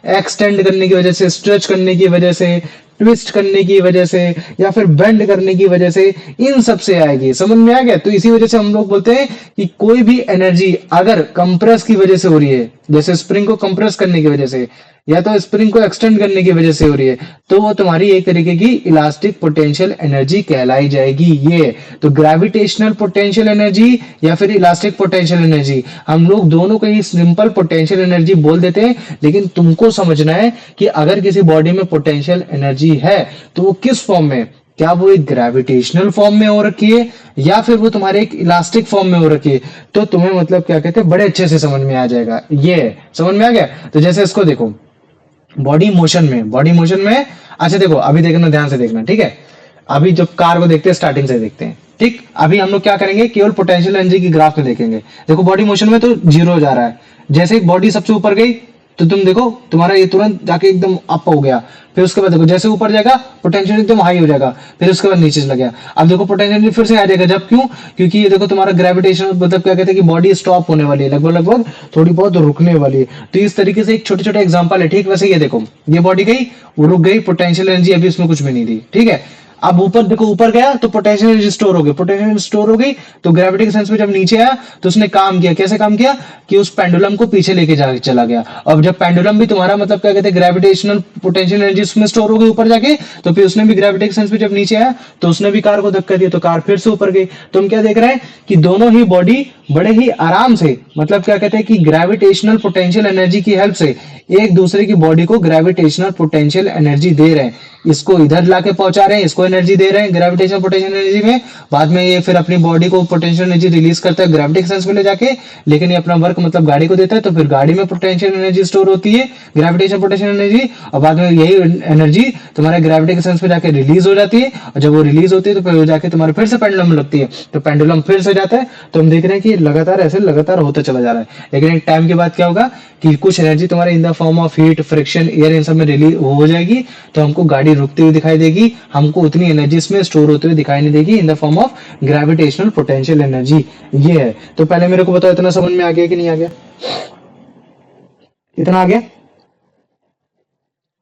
एक्सटेंड करने की वजह से, स्ट्रेच करने की वजह से, ट्विस्ट करने की वजह से या फिर बेंड करने की वजह से, इन सब से आएगी। समझ में आ गया? तो इसी वजह से हम लोग बोलते हैं कि कोई भी एनर्जी अगर कंप्रेस की वजह से हो रही है, जैसे स्प्रिंग को कंप्रेस करने की वजह से या तो स्प्रिंग को एक्सटेंड करने की वजह से हो रही है, तो वो तुम्हारी एक तरीके की इलास्टिक पोटेंशियल एनर्जी कहलाई जाएगी। ये तो ग्रेविटेशनल पोटेंशियल एनर्जी या फिर इलास्टिक पोटेंशियल एनर्जी, हम लोग दोनों को ही सिंपल पोटेंशियल एनर्जी बोल देते हैं। लेकिन तुमको समझना है कि अगर किसी बॉडी में पोटेंशियल एनर्जी है तो वो किस फॉर्म में, क्या वो एक ग्रेविटेशनल फॉर्म में हो रखी है या फिर वो तुम्हारे एक इलास्टिक फॉर्म में हो रखी है, तो तुम्हें मतलब क्या कहते हैं बड़े अच्छे से समझ में आ जाएगा। ये समझ में आ गया? तो जैसे इसको देखो, बॉडी मोशन में अच्छा देखो, अभी देखना, ध्यान से देखना, ठीक है। अभी जब कार को देखते हैं स्टार्टिंग से देखते हैं, ठीक। अभी हम लोग क्या करेंगे, केवल पोटेंशियल एनर्जी की ग्राफ में देखेंगे। देखो बॉडी मोशन में तो जीरो जा रहा है, जैसे ही बॉडी सबसे ऊपर गई तो तुम देखो तुम्हारा ये तुरंत जाके एकदम अप हो गया। फिर उसके बाद देखो जैसे ऊपर जाएगा पोटेंशियल एकदम हाई हो जाएगा, फिर उसके बाद नीचे चला गया। अब देखो पोटेंशियल फिर से आ जाएगा, जब क्यों, क्योंकि ये देखो तुम्हारा ग्रेविटेशन मतलब क्या कहते हैं कि बॉडी स्टॉप होने वाली है, लगभग थोड़ी बहुत रुकने वाली है। तो इस तरीके से एक छोटे छोटे एग्जाम्पल है, ठीक। वैसे ये देखो ये बॉडी गई, वो रुक गई, पोटेंशियल एनर्जी अभी उसमें कुछ भी नहीं थी, ठीक है। अब ऊपर देखो, ऊपर गया तो पोटेंशियल एनर्जी स्टोर हो गई, पोटेंशियल एनर्जी स्टोर हो गई तो ग्रेविटी के सेंस में जब नीचे आया तो उसने काम किया। कैसे काम किया कि उस पेंडुलम को पीछे लेके जा चला गया। अब जब पेंडुलम भी तुम्हारा मतलब क्या कहते हैं ग्रेविटेशनल पोटेंशियल एनर्जी उसमें स्टोर हो गई ऊपर जाके, तो फिर उसने भी ग्रेविटी के सेंस में जब नीचे आया तो उसने भी कार को धक्का दिया, तो कार फिर से ऊपर गई। तो हम क्या देख रहे हैं कि दोनों ही बॉडी बड़े ही आराम से मतलब क्या कहते हैं कि ग्रेविटेशनल पोटेंशियल एनर्जी की हेल्प से एक दूसरे की बॉडी को ग्रेविटेशनल पोटेंशियल एनर्जी दे रहे हैं। इसको इधर लाके पहुंचा रहे हैं, इसको एनर्जी दे रहे हैं ग्रेविटेशनल पोटेंशियल एनर्जी में, बाद में ये फिर अपनी बॉडी को पोटेंशियल एनर्जी रिलीज करता है ग्रेविटी के सेंस में ले जाके, लेकिन ये अपना वर्क मतलब गाड़ी को देता है, तो फिर गाड़ी में पोटेंशियल एनर्जी स्टोर होती है, ग्रेविटेशनल पोटेंशियल एनर्जी, और बाद में यही एनर्जी तुम्हारे ग्रेविटी के सेंस में जाके रिलीज हो जाती है, और जब वो रिलीज होती है तो फिर जाके तुम्हारे फिर से पेंडुलम में लगती है, तो पेंडुलम फिर से जाता है। तो हम देख रहे हैं कि लगातार ऐसे लगातार होता चला जा रहा है। लेकिन एक टाइम के बाद क्या होगा कि कुछ एनर्जी तुम्हारे in the form of heat, friction, air, इन सब में रिलीज हो जाएगी, तो हमको गाड़ी रुकती हुई दिखाई देगी, हमको उतनी एनर्जी इसमें स्टोर होते हुए दिखाई नहीं देगी इन the form of gravitational potential energy. ये है। तो पहले मेरे को बताओ इतना समझ में आ गया कि नहीं आ गया? इतना आ गया?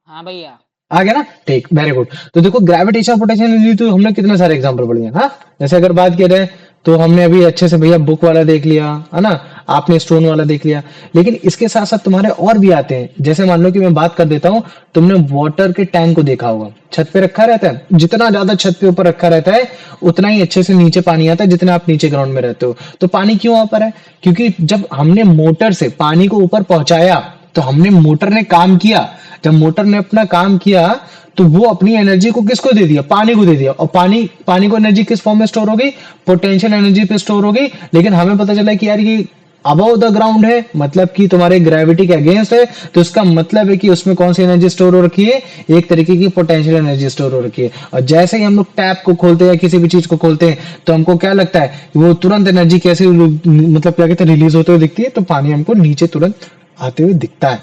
हाँ भैया आ गया ना? ठीक, वेरी गुड। तो देखो ग्रेविटेशनल पोटेंशियल एनर्जी तो हमने कितने सारे एग्जांपल पढ़े हैं। हाँ, जैसे अगर बात की जाए तो हमने अभी अच्छे से भैया बुक वाला देख लिया है ना, आपने स्टोन वाला देख लिया, लेकिन इसके साथ साथ तुम्हारे और भी आते हैं। जैसे मान लो कि मैं बात कर देता हूँ, तुमने वाटर के टैंक को देखा होगा, छत पे रखा रहता है, जितना ज्यादा छत पे ऊपर रखा रहता है उतना ही अच्छे से नीचे पानी आता है जितना आप नीचे ग्राउंड में रहते हो। तो पानी क्यों वहां पर है? क्योंकि जब हमने मोटर से पानी को ऊपर पहुंचाया तो हमने मोटर ने काम किया, जब मोटर ने अपना काम किया तो वो अपनी एनर्जी को किसको दे दिया? पानी को दे दिया। और पानी को एनर्जी किस फॉर्म में स्टोर हो गई? पोटेंशियल एनर्जी पे स्टोर हो गई। लेकिन हमें पता चला कि यार ये अबव द ग्राउंड है, मतलब कि तुम्हारे ग्रेविटी के अगेंस्ट है, तो इसका मतलब है कि उसमें कौन सी एनर्जी स्टोर हो रखी है? एक तरीके की पोटेंशियल एनर्जी स्टोर हो रखी है। और जैसे ही हम लोग टैप को खोलते हैं या किसी भी चीज को खोलते हैं तो हमको क्या लगता है वो तुरंत एनर्जी कैसे मतलब क्या कहते हैं रिलीज होते हुए दिखती है, तो पानी हमको नीचे तुरंत आते हुए दिखता है।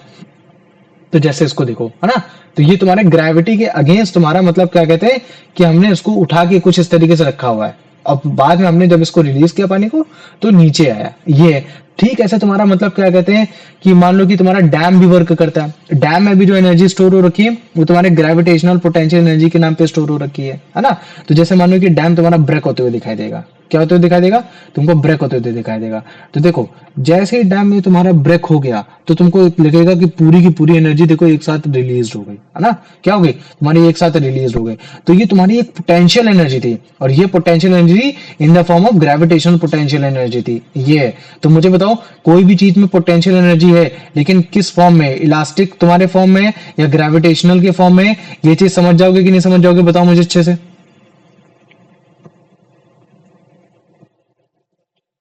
तो जैसे इसको देखो, है ना, तो ये तुम्हारे ग्रेविटी के अगेंस्ट तुम्हारा मतलब क्या कहते हैं कि हमने इसको उठा के कुछ इस तरीके से रखा हुआ है। अब बाद में हमने जब इसको रिलीज किया पानी को तो नीचे आया। ये ठीक ऐसे तुम्हारा मतलब क्या कहते हैं कि मान लो कि तुम्हारा डैम भी वर्क करता है। डैम में भी जो एनर्जी स्टोर हो रखी है वो तुम्हारे ग्रेविटेशनल पोटेंशियल एनर्जी के नाम पे स्टोर हो रखी है ना। तो जैसे मान लो कि डैम तुम्हारा ब्रेक होते हुए दिखाई देगा, क्या होते हुए दिखाई देगा? तुमको ब्रेक होते हुए दिखाई देगा। तो देखो, जैसे ही डैम में तुम्हारा ब्रेक हो गया तो तुमको लगेगा कि पूरी की पूरी एनर्जी देखो एक साथ रिलीज हो गई, है ना? क्या हो गई? तुम्हारी एक साथ रिलीज हो गई। तो ये तुम्हारी एक पोटेंशियल एनर्जी थी, और ये potential energy in the form of gravitational potential energy थी ये है। तो मुझे बताओ, कोई भी चीज में पोटेंशियल एनर्जी है, लेकिन किस फॉर्म में? इलास्टिक तुम्हारे फॉर्म में या ग्रेविटेशनल के फॉर्म में? ये चीज समझ जाओगे कि नहीं समझ जाओगे? बताओ मुझे अच्छे से,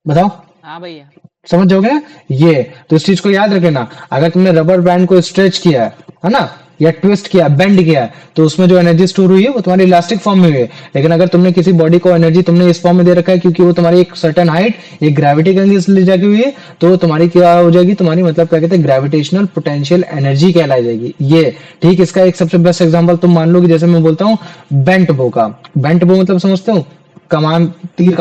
बताओ। हाँ भैया। समझ जाओगे ना ये? तो इस चीज को याद रखना, अगर तुमने रबर बैंड को स्ट्रेच किया है ना, या ट्विस्ट किया, बेंड किया, तो उसमें जो एनर्जी स्टोर हुई है वो तुम्हारी इलास्टिक फॉर्म में हुई है। लेकिन अगर तुमने किसी बॉडी को एनर्जी तुमने इस फॉर्म में दे रखा है, क्योंकि वो तुम्हारी एक सर्टेन हाइट, एक ग्रेविटी के अंदर ले जाके हुई है, तो तुम्हारी क्या हो जाएगी? तुम्हारी मतलब क्या कहते हैं, ग्रेविटेशनल पोटेंशियल एनर्जी कहलाई जाएगी ये। ठीक, इसका एक सबसे बेस्ट एग्जांपल तुम मान लो कि जैसे मैं बोलता हूँ बेंट बो का। बेंट बो मतलब समझते हो? कमान, तीर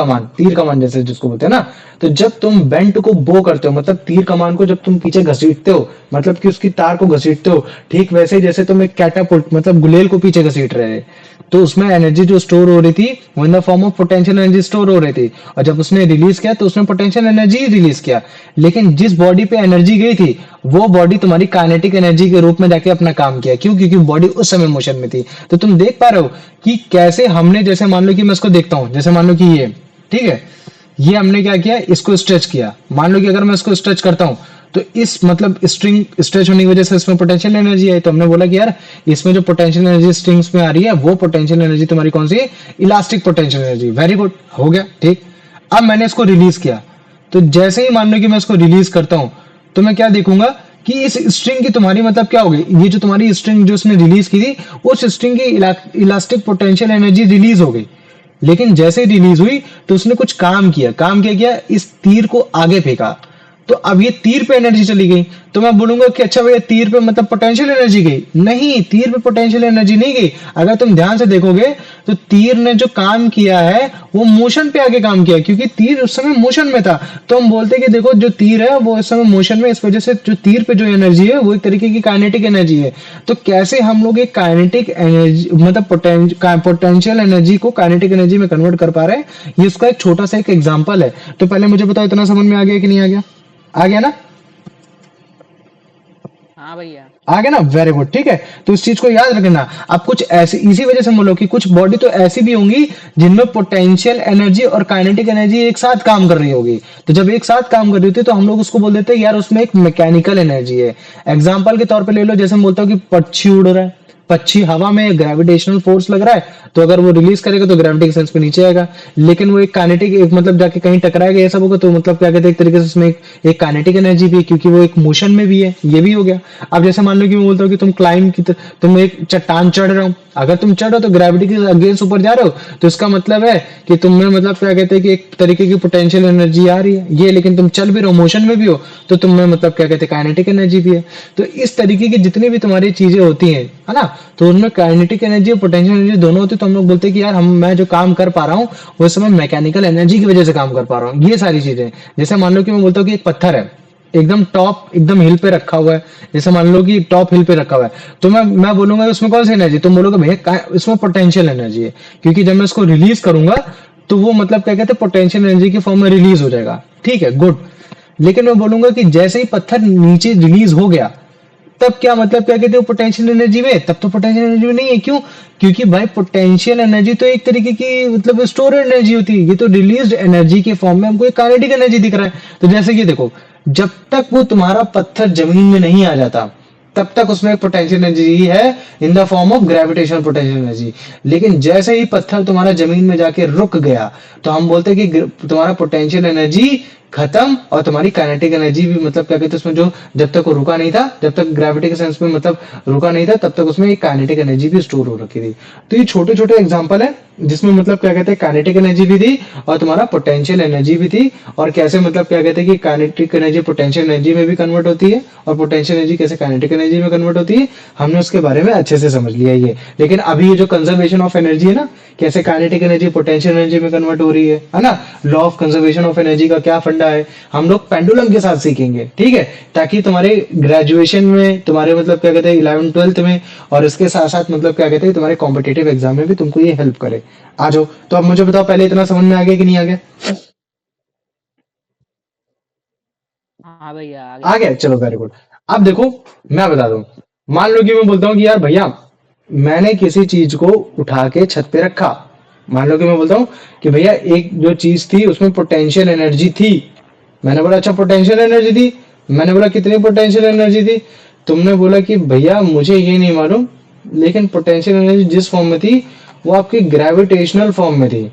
कमान जैसे जिसको बोलते हैं ना। तो जब तुम बेंट को बो करते हो, मतलब तीर कमान को जब तुम पीछे घसीटते हो, मतलब कि उसकी तार को घसीटते हो, ठीक वैसे ही जैसे तुम एक कैटापुल्ट मतलब गुलेल को पीछे घसीट रहे थे, तो उसमें एनर्जी जो स्टोर हो रही थी वो इन the form of potential energy store हो रही थी। और जब उसने रिलीज किया तो उसने पोटेंशियल एनर्जी रिलीज किया। लेकिन जिस बॉडी पे एनर्जी गई थी वो बॉडी तुम्हारी काइनेटिक एनर्जी के रूप में जाके अपना काम किया। क्यों? क्योंकि बॉडी उस समय मोशन में थी। तो तुम देख पा रहे हो कि कैसे हमने, जैसे मान लो कि मैं इसको देखता हूं, जैसे मान लो कि ये, ठीक है, ये हमने क्या किया, इसको स्ट्रेच किया। मान लो कि अगर मैं इसको स्ट्रेच करता हूं तो इस मतलब स्ट्रिंग स्ट्रेच होने की वजह से इसमें पोटेंशियल एनर्जी है। तो हमने बोला कि यार इसमें जो पोटेंशियल एनर्जी स्ट्रिंग्स में आ रही है वो पोटेंशियल एनर्जी तुम्हारी कौन सी है? Elastic potential energy. Very good, हो गया। ठीक, अब मैंने इसको रिलीज किया, तो जैसे ही मान लो कि मैं इसको रिलीज करता हूं तो मैं क्या देखूंगा कि इस स्ट्रिंग की तुम्हारी मतलब क्या हो गई? ये जो तुम्हारी स्ट्रिंग जो उसने रिलीज की थी, उस स्ट्रिंग की इलास्टिक पोटेंशियल एनर्जी रिलीज हो गई। लेकिन जैसे रिलीज हुई तो उसने कुछ काम किया। काम क्या किया? इस तीर को आगे फेंका, तो अब ये तीर पे एनर्जी चली गई। तो मैं बोलूंगा कि अच्छा भैया तीर पे मतलब पोटेंशियल एनर्जी गई? नहीं, तीर पे पोटेंशियल एनर्जी नहीं गई। अगर तुम ध्यान से देखोगे तो तीर ने जो काम किया है वो मोशन पे आके काम किया, क्योंकि तीर उस समय मोशन में था। तो हम बोलते हैं कि देखो जो तीर है वो इस समय मोशन में, इस वजह से जो तीर पे जो एनर्जी है वो एक तरीके की काइनेटिक एनर्जी है। तो कैसे हम लोग एक काइनेटिक एनर्जी मतलब पोटेंशियल एनर्जी को काइनेटिक एनर्जी में कन्वर्ट कर पा रहे हैं, ये उसका एक छोटा सा एक एग्जांपल है। तो पहले मुझे बताओ, इतना समझ में आ गया कि नहीं आ गया? आ गया ना? हाँ भैया। आ गया ना? Very good. ठीक है, तो इस चीज को याद रखना। अब कुछ ऐसी, इसी वजह से बोलो कि कुछ बॉडी तो ऐसी भी होंगी जिनमें पोटेंशियल एनर्जी और काइनेटिक एनर्जी एक साथ काम कर रही होगी। तो जब एक साथ काम कर रही होती है तो हम लोग उसको बोल देते हैं यार उसमें एक मैकेनिकल एनर्जी है। एग्जाम्पल के तौर पे ले लो, जैसे मैं बोलता हूँ कि पक्षी उड़ रहा है, पक्षी हवा में ग्रेविटेशनल फोर्स लग रहा है, तो अगर वो रिलीज करेगा तो ग्रेविटी के सेंस पे नीचे आएगा। लेकिन वो एक काइनेटिक, एक मतलब जाके कहीं टकराएगा ये सब होगा, तो मतलब क्या कहते हैं एक तरीके से उसमें एक काइनेटिक एनर्जी भी है, क्योंकि वो एक मोशन में भी है। ये भी हो गया। अब जैसे मान लो कि मैं बोलता हूँ कि तुम क्लाइंब की, तुम एक चट्टान चढ़ रहे हो, अगर तुम चढ़ रहे हो तो ग्रेविटी के अगेंस्ट ऊपर जा रहे हो, तो इसका मतलब है कि तुम्हें मतलब क्या कहते हैं कि एक तरीके की पोटेंशियल एनर्जी आ रही है ये। लेकिन तुम चल भी रहे हो, मोशन में भी हो, तो तुम्हें मतलब क्या कहते हैं काइनेटिक एनर्जी भी है। तो इस तरीके की जितनी भी तुम्हारी चीजें होती हैं, है ना, तो उनमें काइनेटिक एनर्जी और पोटेंशियल एनर्जी दोनों होती है। तो हम लोग बोलते हैं कि यार मैं जो काम कर पा रहा हूँ वो इस समय मैकेनिकल एनर्जी की वजह से काम कर पा रहा हूँ। ये सारी चीजें, जैसे मान लो कि मैं बोलता हूँ कि एक पत्थर है, एकदम टॉप, एकदम हिल पे रखा हुआ है, जैसे मान लो कि टॉप हिल पे रखा हुआ है, तो मैं बोलूंगा उसमें कौन सी एनर्जी? तुम बोलोगे भैया इसमें पोटेंशियल एनर्जी है, क्योंकि जब मैं इसको रिलीज करूंगा तो वो मतलब क्या कहते हैं पोटेंशियल एनर्जी के फॉर्म में रिलीज हो जाएगा। ठीक है, गुड। लेकिन मैं बोलूंगा कि जैसे ही पत्थर नीचे रिलीज हो गया तब क्या मतलब क्या कहते हो पोटेंशियल एनर्जी में? तब तो पोटेंशियल एनर्जी में नहीं है। क्यों? क्योंकि भाई पोटेंशियल एनर्जी तो एक तरीके की मतलब स्टोर एनर्जी होती है, ये तो रिलीज्ड एनर्जी के फॉर्म में हमको एक काइनेटिक एनर्जी दिख रहा है। तो जैसे कि देखो, जब तक वो तुम्हारा पत्थर जमीन में नहीं आ जाता तब तक उसमें एक पोटेंशियल एनर्जी है इन the form of gravitational potential energy. लेकिन जैसे ही पत्थर तुम्हारा जमीन में जाके रुक गया तो हम बोलते हैं कि तुम्हारा पोटेंशियल एनर्जी खत्म, और तुम्हारी काइनेटिक एनर्जी भी मतलब क्या कहते हैं उसमें, जो जब तक वो रुका नहीं था, जब तक ग्रेविटी के सेंस में मतलब रुका नहीं था, तब तक उसमें एक काइनेटिक एनर्जी भी स्टोर हो रखी थी। तो ये छोटे छोटे एग्जांपल है जिसमें मतलब क्या कहते हैं काइनेटिक एनर्जी भी थी और तुम्हारा पोटेंशियल एनर्जी भी थी, और कैसे मतलब क्या कहते हैं कि काइनेटिक एनर्जी पोटेंशियल एनर्जी में भी कन्वर्ट होती है और पोटेंशियल एनर्जी कैसे काइनेटिक एनर्जी में कन्वर्ट होती है, हमने उसके बारे में अच्छे से समझ लिया ये। लेकिन अभी ये जो कंजर्वेशन ऑफ एनर्जी है ना, कैसे काइनेटिक एनर्जी पोटेंशियल एनर्जी में कन्वर्ट हो रही है ना, law of conservation of energy का क्या फंडा डंडा है, हम लोग पेंडुलम के साथ सीखेंगे, ठीक है, ताकि तुम्हारे ग्रेजुएशन में, तुम्हारे मतलब क्या कहते हैं 11th-12th में, और इसके साथ साथ मतलब क्या कहते हैं तुम्हारे कॉम्पिटेटिव एग्जाम में भी तुमको ये हेल्प करे। आ जाओ, तो अब मुझे बताओ, पहले इतना समझ में आ गया कि नहीं आ गया? हाँ भैया आ आ गया। गया, चलो वेरी गुड। अब देखो, मैं बता दूं, मान लो कि मैं बोलता हूँ कि यार भैया, मैंने किसी चीज को उठा के छत पे रखा। मान लो कि मैं बोलता हूँ कि भैया एक जो चीज थी उसमें पोटेंशियल एनर्जी थी। मैंने बोला अच्छा पोटेंशियल एनर्जी थी। मैंने बोला कितनी पोटेंशियल एनर्जी थी? तुमने बोला कि भैया मुझे ये नहीं मालूम, लेकिन पोटेंशियल एनर्जी जिस फॉर्म में थी वो आपकी ग्रेविटेशनल फॉर्म में थी।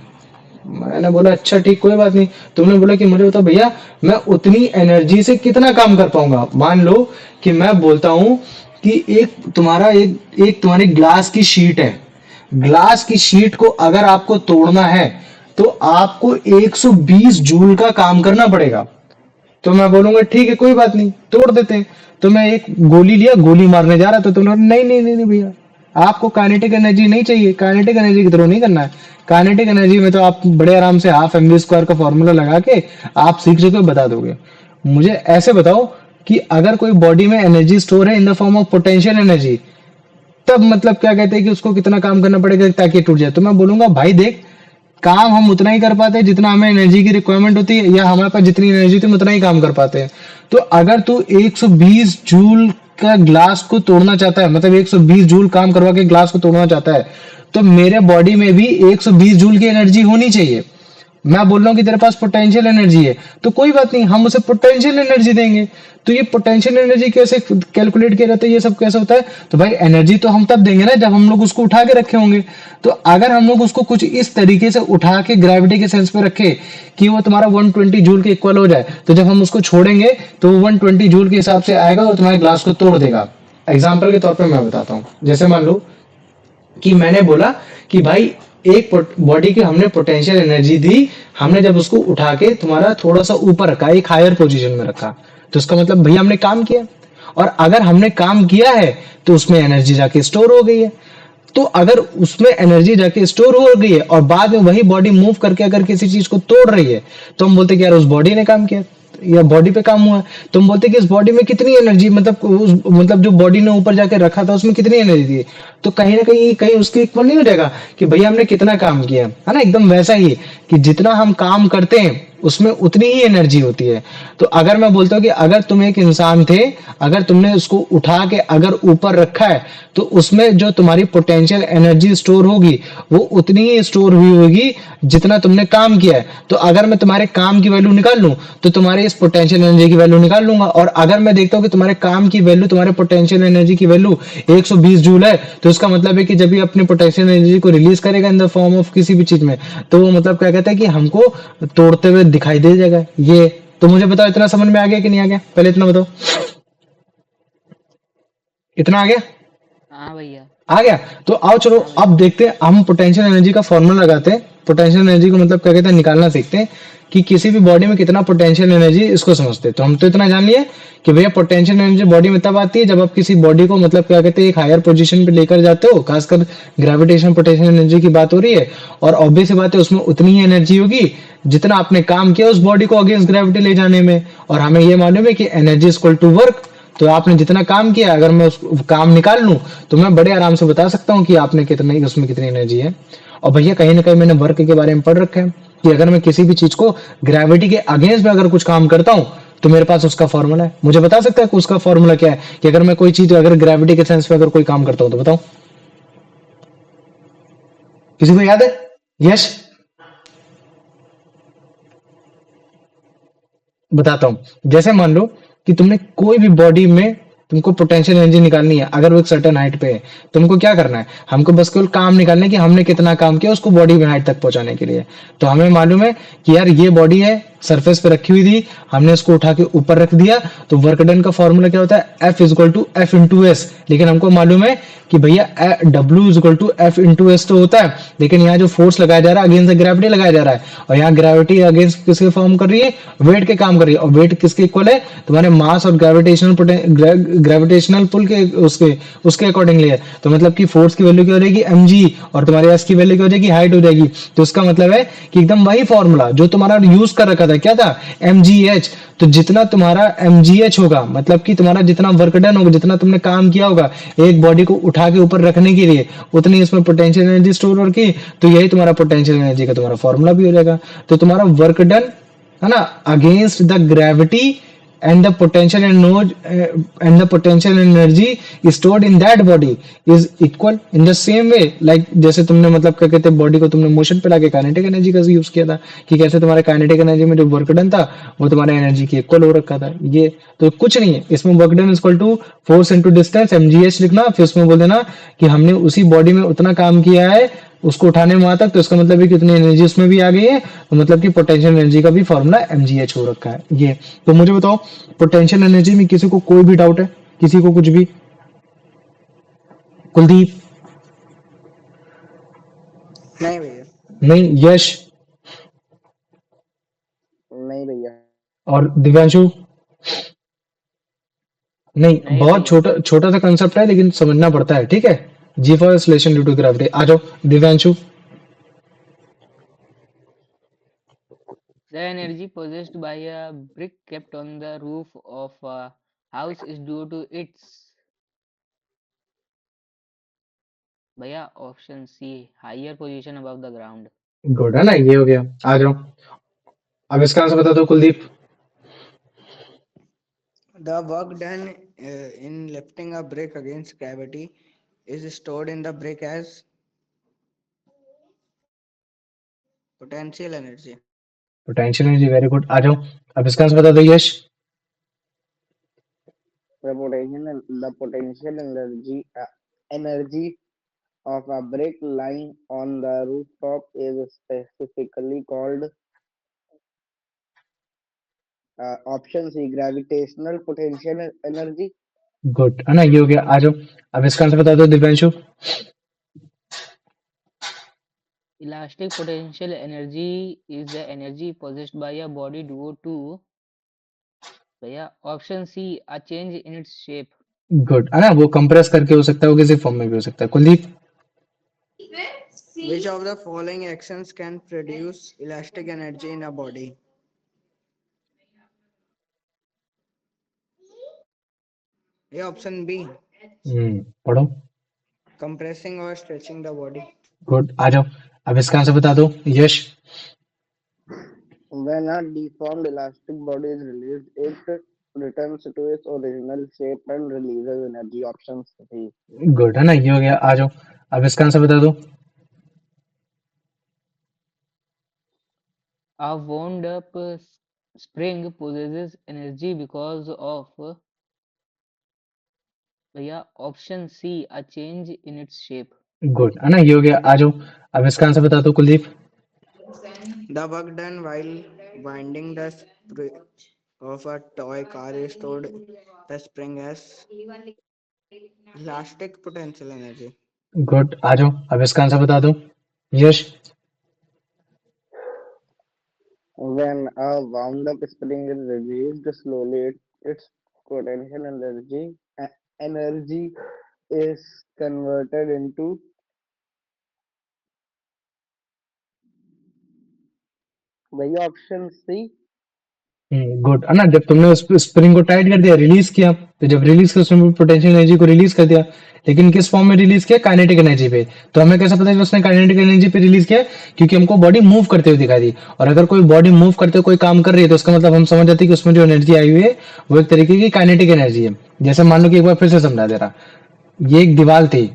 मैंने बोला अच्छा ठीक, कोई बात नहीं। तुमने बोला कि मुझे बताओ भैया, मैं उतनी एनर्जी से कितना काम कर पाऊंगा? मान लो कि मैं बोलता हूं कि एक तुम्हारी ग्लास की शीट है। ग्लास की शीट को अगर आपको तोड़ना है तो आपको 120 जूल का काम करना पड़ेगा। तो मैं बोलूंगा ठीक है, कोई बात नहीं, तोड़ देते हैं। तो मैं एक गोली लिया, गोली मारने जा रहा था, तो तुमने बोला, नहीं नहीं नहीं नहीं भैया, आपको काइनेटिक एनर्जी नहीं चाहिए, काइनेटिक एनर्जी की तरह नहीं करना है। काइनेटिक एनर्जी में तो आप बड़े आराम से हाफ एम वी स्क्वायर का फॉर्मूला लगा के आप सीख चुके हो, बता दोगे। मुझे ऐसे बताओ कि अगर कोई बॉडी में एनर्जी स्टोर है इन the form of potential energy, तब मतलब क्या कहते हैं कि उसको कितना काम करना पड़ेगा ताकि ये टूट जाए? तो मैं बोलूंगा भाई देख, काम हम उतना ही कर पाते हैं जितना हमें एनर्जी की रिक्वायरमेंट होती है, या हमारे पास जितनी एनर्जी होती है हम उतना ही काम कर पाते हैं। तो अगर तू 120 जूल का ग्लास को तोड़ना चाहता है, मतलब 120 जूल काम करवा के ग्लास को तोड़ना चाहता है, तो मेरे बॉडी में भी 120 जूल की एनर्जी होनी चाहिए। मैं बोल रहा हूँ कि तेरे पास पोटेंशियल एनर्जी है, तो कोई बात नहीं, हम उसे पोटेंशियल एनर्जी देंगे। तो ये पोटेंशियल एनर्जी कैसे कैलकुलेट किया जाता है, ये सब कैसे होता है? तो भाई एनर्जी तो हम तब देंगे ना जब हम लोग उसको उठा के रखे होंगे। तो अगर हम लोग उसको कुछ इस तरीके से उठा के ग्रेविटी के सेंस पे रखे कि वो तुम्हारा 120 जूल के इक्वल हो जाए, तो जब हम उसको छोड़ेंगे तो वो 120 जूल के हिसाब से आएगा और तुम्हारे ग्लास को तोड़ देगा। एग्जाम्पल के तौर पर मैं बताता हूँ, जैसे मान लो कि मैंने बोला कि भाई एक बॉडी की हमने पोटेंशियल एनर्जी दी, हमने जब उसको उठा के तुम्हारा थोड़ा सा ऊपर रखा, एक हायर पोजीशन में रखा, तो इसका मतलब भैया हमने काम किया। और अगर हमने काम किया है तो उसमें एनर्जी जाके स्टोर हो गई है। तो अगर उसमें एनर्जी जाके स्टोर हो गई है और बाद में वही बॉडी मूव करके अगर किसी चीज को तोड़ रही है, तो हम बोलते कि यार उस बॉडी ने काम किया या बॉडी पे काम हुआ है। तो हम बोलते कि इस बॉडी में कितनी एनर्जी, मतलब जो बॉडी ने ऊपर जाके रखा था उसमें कितनी एनर्जी थी। तो कहीं ना कहीं कहीं उसके इक्वल नहीं हो जाएगा कि भैया हमने कितना काम किया, है ना? एकदम वैसा ही कि जितना हम काम करते हैं उसमें उतनी ही एनर्जी होती है। तो अगर मैं बोलता हूँ कि अगर तुम एक इंसान थे, अगर तुमने उसको उठा के अगर ऊपर रखा है, तो उसमें जो तुम्हारी पोटेंशियल एनर्जी स्टोर होगी वो उतनी ही स्टोर हुई होगी जितना तुमने काम किया है। तो अगर मैं तुम्हारे काम की वैल्यू निकाल लूं तो तुम्हारे इस पोटेंशियल एनर्जी की वैल्यू निकाल लूंगा। और अगर मैं देखता हूँ कि तुम्हारे काम की वैल्यू, तुम्हारे पोटेंशियल एनर्जी की वैल्यू 120 जूल है, तो इसका मतलब है कि जब भी अपने पोटेंशियल एनर्जी को रिलीज करेगा इन द फॉर्म ऑफ किसी भी चीज में, तो वो मतलब क्या कहता है कि हमको तोड़ते हुए दिखाई दे जाएगा। ये तो मुझे बताओ, इतना समझ में आ गया कि नहीं आ गया? पहले इतना बताओ, इतना आ गया? हाँ भैया। आ गया? तो आओ चलो हाँ भैया। अब देखते हैं, हम पोटेंशियल एनर्जी का फॉर्मूला लगाते हैं। पोटेंशियल एनर्जी को मतलब क्या कहते हैं निकालना सीखते हैं कि किसी भी बॉडी में कितना पोटेंशियल एनर्जी, इसको समझते हैं। तो हम तो इतना जान लिए कि भैया पोटेंशियल एनर्जी बॉडी में तब आती है जब आप किसी बॉडी को मतलब क्या कहते हैं एक हायर पोजीशन पे लेकर जाते हो, खासकर ग्रेविटेशन पोटेंशियल एनर्जी की बात हो रही है। और ऑब्वियस बात है उसमें उतनी ही एनर्जी होगी जितना आपने काम किया उस बॉडी को अगेंस्ट ग्रेविटी ले जाने में। और हमें ये मालूम है कि एनर्जी इक्वल टू वर्क। तो आपने जितना काम किया, अगर मैं उस काम निकाल लूं तो मैं बड़े आराम से बता सकता हूं कि आपने कितने, उसमें कितनी एनर्जी है। और भैया कहीं ना कहीं मैंने वर्क के बारे में पढ़ रखा है कि अगर मैं किसी भी चीज को ग्रेविटी के अगेंस्ट में अगर कुछ काम करता हूं तो मेरे पास उसका फॉर्मूला है। मुझे बता सकता है कि उसका फॉर्मूला क्या है? कि अगर मैं कोई चीज अगर ग्रेविटी के सेंस में अगर कोई काम करता हूं तो बताओ, किसी को याद है? यश बताता हूं। जैसे मान लो कि तुमने कोई भी बॉडी में तुमको पोटेंशियल एनर्जी निकालनी है, अगर वो एक सर्टेन हाइट पे है, तुमको क्या करना है? हमको बस केवल काम निकालना है कि हमने कितना काम किया उसको बॉडी में हाइट तक पहुंचाने के लिए। तो हमें मालूम है कि यार ये बॉडी है, सरफेस पे रखी हुई थी, हमने इसको उठा के ऊपर रख दिया, तो वर्क डन का फॉर्मूला क्या होता है? F equal to F into s. लेकिन हमको मालूम है कि भैया W equal to F into s तो होता है, लेकिन यहाँ जो फोर्स लगाया जा रहा है अगेंस्ट ग्रेविटी लगाया जा रहा है, और यहाँ ग्रेविटी अगेंस्ट किसके फॉर्म कर रही है? वेट के काम कर रही है। और वेट किसके इक्वल है? तुम्हारे मास और ग्रेविटेशनल पुल के उसके अकॉर्डिंगली है। तो मतलब कि फोर्स की वैल्यू क्या हो जाएगी? mg, और तुम्हारे एस की वैल्यू क्या हो जाएगी? हाइट हो जाएगी। तो इसका मतलब है कि एकदम वही फॉर्मूला जो तुम्हारा यूज कर रखा रखा था, क्या था, mgh। तो जितना तुम्हारा mgh होगा, मतलब कि तुम्हारा जितना वर्क डन होगा, जितना तुमने काम किया होगा एक बॉडी को उठा के ऊपर रखने के लिए, उतनी इसमें पोटेंशियल एनर्जी स्टोर होगी। तो यही तुम्हारा पोटेंशियल एनर्जी का तुम्हारा फॉर्मूला भी हो जाएगा। तो तुम्हारा वर्क डन है ना against the gravity and the potential and no and the potential energy stored in that body is equal in the same way like जैसे तुमने मतलब क्या कहते हैं बॉडी को तुमने मोशन पे लाके काइनेटिक एनर्जी का यूज किया था कि कैसे तुम्हारे काइनेटिक एनर्जी में जो वर्क डन था वो तुम्हारे एनर्जी की इक्वल हो रखा था। ये तो कुछ नहीं है इसमें, work done equal to force into distance mgh लिखना, फिर उसमें बोल देना कि हमने उसी बॉडी में उतना काम किया है उसको उठाने में वहां तक, तो इसका मतलब है कि उतनी एनर्जी उसमें भी आ गई है, तो मतलब कि पोटेंशियल एनर्जी का भी फॉर्मूला mgh हो रखा है ये। तो मुझे बताओ पोटेंशियल एनर्जी में किसी को कोई भी डाउट है, किसी को कुछ भी? कुलदीप? नहीं भैया। नहीं? यश? नहीं भैया। और दिव्यांशु? नहीं, नहीं बहुत भैया। छोटा छोटा सा कंसेप्ट है लेकिन समझना पड़ता है, ठीक है। G for acceleration due to gravity. आ जाओ Divyanshu. The energy possessed by a brick kept on the roof of a house is due to its भैया option C higher position above the ground. Good है ना, ये हो गया। आ जाओ अब इसका आंसर बता दो Kuldeep. The work done in lifting a brick against gravity is stored in the brick as potential energy. Potential energy, very good. आ जाओ अब इसका आंसर बता दो Yash. The potential energy of a brick lying on the rooftop is specifically called option C gravitational potential energy. Good है ना, ये हो गया। आ जाओ अब इसका आंसर बता दो Divyanshu. Elastic potential energy is the energy possessed by a body due to भैया option C a change in its shape। Good है ना, वो कंप्रेस करके हो सकता है, वो किसी फॉर्म में भी हो सकता है। Kuldeep? Which of the following actions can produce elastic energy in a body? A option B पढ़ो। compressing or stretching the body. Good. आ जाओ अब इसका आंसर बता दो Yash. When a deformed elastic body is released, it returns to its original shape and releases energy. Option C. Good है ना, ये हो गया। आ जाओ अब इसका आंसर बता दो। A wound up spring possesses energy because of भैया option C a change in its shape। Good है ना, ये हो गया। आ जाओ अब इसका आंसर बता दो Kuldeep. The work done while winding the spring of a toy car is stored the spring as elastic potential energy. Good. आ जाओ अब इसका आंसर बता दो Yash. When a wound up spring is released slowly, its potential energy is converted into वही option C. Good है ना, जब तुमने उस स्प्रिंग को टाइट कर दिया, रिलीज किया, तो जब रिलीज किया उसने पोटेंशियल एनर्जी को रिलीज कर दिया, लेकिन किस फॉर्म में रिलीज किया? काइनेटिक एनर्जी पे। तो हमें कैसे पता चला उसने काइनेटिक एनर्जी पे रिलीज किया? क्योंकि हमको बॉडी मूव करते हुए दिखाई दी, और अगर कोई बॉडी मूव करते हुए कोई काम कर रही है तो उसका मतलब हम समझ जाते हैं कि उसमें जो एनर्जी आई हुई है वो एक तरीके की काइनेटिक एनर्जी है। जैसे मान लो कि एक बार फिर से समझा दे रहा, ये एक दीवार थी,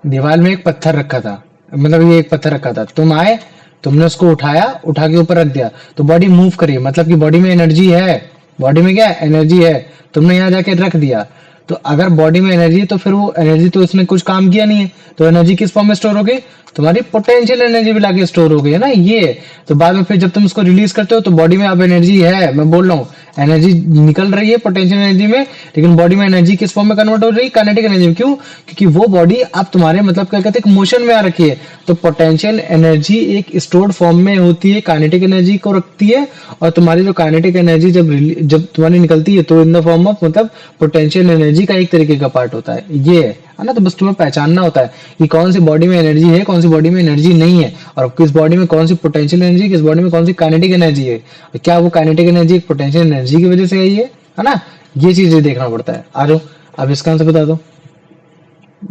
दीवार में एक पत्थर रखा था, मतलब ये एक पत्थर रखा था, तुम आए, तुमने उसको उठाया, उठा के ऊपर रख दिया, तो बॉडी मूव करी, मतलब कि बॉडी में एनर्जी है, बॉडी में क्या एनर्जी है, तुमने यहाँ जाके रख दिया। तो अगर बॉडी में एनर्जी है तो फिर वो एनर्जी तो उसने कुछ काम किया नहीं है, तो एनर्जी किस फॉर्म में स्टोर हो गई? तुम्हारी पोटेंशियल एनर्जी भी लाके स्टोर हो गई है ना ये। तो बाद में फिर जब तुम उसको रिलीज करते हो तो बॉडी में अब एनर्जी है, मैं बोल रहा हूँ एनर्जी निकल रही है पोटेंशियल एनर्जी में, लेकिन बॉडी में एनर्जी किस फॉर्म में कन्वर्ट हो रही है? काइनेटिक एनर्जी में। क्यों? क्योंकि वो बॉडी अब तुम्हारे मतलब क्या कहते हैं मोशन में आ रखी है। तो पोटेंशियल एनर्जी एक स्टोर्ड फॉर्म में होती है, काइनेटिक एनर्जी को रखती है, और तुम्हारी जो काइनेटिक एनर्जी जब तुम्हारी निकलती है तो इन द फॉर्म ऑफ मतलब पोटेंशियल एनर्जी का एक तरीके का पार्ट होता है ये। है ना? तो बस तुम्हें पहचानना होता है कि कौन सी बॉडी में एनर्जी है, कौन सी बॉडी में एनर्जी नहीं है, और किस बॉडी में कौन सी पोटेंशियल एनर्जी, किस बॉडी में कौन सी काइनेटिक एनर्जी है, और क्या वो काइनेटिक एनर्जी एक पोटेंशियल एनर्जी की वजह से आई है ना? ये चीजें देखना पड़ता है। आ जाओ, अब इसका आंसर बता दो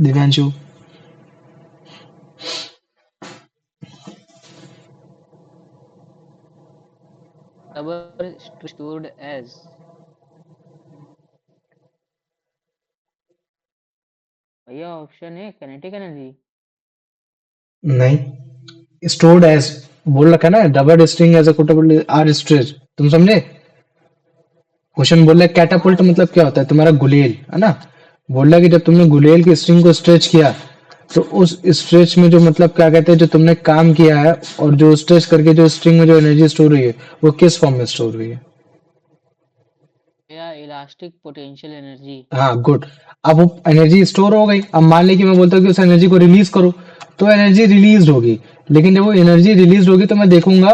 दिव्यांशु। rubber stored as भैया ऑप्शन है काइनेटिक एनर्जी। नहीं, स्टोर्ड एज बोल रखा है ना, double string as a quotable or stretch, तुम समझे? क्वेश्चन बोल रहा है कैटापुल्ट मतलब क्या होता है, तुम्हारा गुलेल, है ना? बोल रहा है कि जब तुमने गुलेल की स्ट्रिंग को स्ट्रेच किया, तो उस स्ट्रेच में जो मतलब क्या कहते हैं, जो तुमने काम किया है, और जो स्ट्रेच करके जो स्ट्रिंग में जो एनर्जी स्टोर हुई है, वो किस फॉर्म में स्टोर हुई है? भैया इलास्टिक पोटेंशियल एनर्जी। हाँ, गुड। अब वो एनर्जी स्टोर हो गई, अब मान ली कि मैं बोलता हूँ कि उस एनर्जी को रिलीज करो, तो एनर्जी रिलीज होगी। लेकिन जब वो एनर्जी रिलीज होगी, तो मैं देखूंगा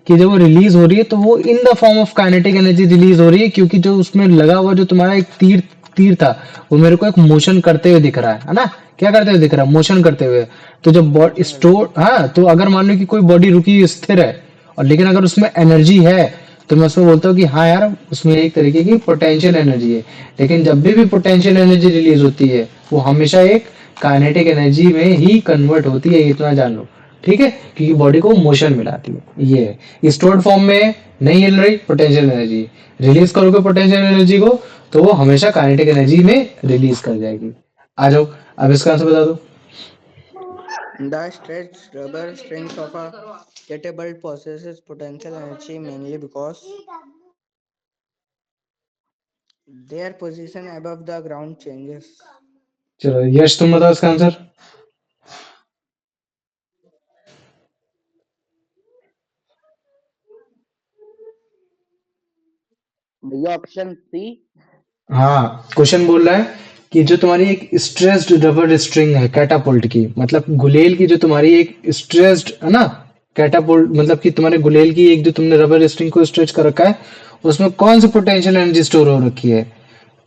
कि जब वो रिलीज हो रही है, तो वो इन the form of kinetic energy release हो रही है, क्योंकि जो उसमें लगा हुआ जो तुम्हारा एक तीर तीर था, वो मेरे को एक मोशन करते हुए दिख रहा है ना? क्या करते हुए दिख रहा है? मोशन करते हुए। तो जब बॉडी मोशन करते स्टोर, हाँ, तो अगर मान लो कि कोई बॉडी रुकी हुई स्थिर है, और लेकिन अगर उसमें एनर्जी है, तो मैं उसमें बोलता हूँ कि हाँ यार, उसमें एक तरीके की पोटेंशियल एनर्जी है। लेकिन जब भी पोटेंशियल एनर्जी रिलीज होती है, वो हमेशा एक काइनेटिक एनर्जी में ही कन्वर्ट होती है, इतना जान लो। ठीक है, क्योंकि बॉडी को मोशन मिलाती है। ये है स्टोर्ड फॉर्म में नहीं हिल रही पोटेंशियल एनर्जी, रिलीज करोगे पोटेंशियल एनर्जी को, तो वो हमेशा काइनेटिक एनर्जी में रिलीज कर जाएगी। आ जाओ, अब इसका आंसर बता दो। The stretched rubber strings of a catapult possesses potential energy mainly because their position above the ground changes. चलो यश, तुम बताओ इसका आंसर। भैया ऑप्शन सी। हाँ, क्वेश्चन बोल रहा है कि जो तुम्हारी एक स्ट्रेस्ड रबर स्ट्रिंग है कैटापुल्ट की, मतलब गुलेल की, जो तुम्हारी एक स्ट्रेस्ड है ना, कैटापुल्ट मतलब कि तुम्हारे गुलेल की एक जो तुमने रबर स्ट्रिंग को स्ट्रेच कर रखा है, उसमें कौन सी पोटेंशियल एनर्जी स्टोर हो रखी है?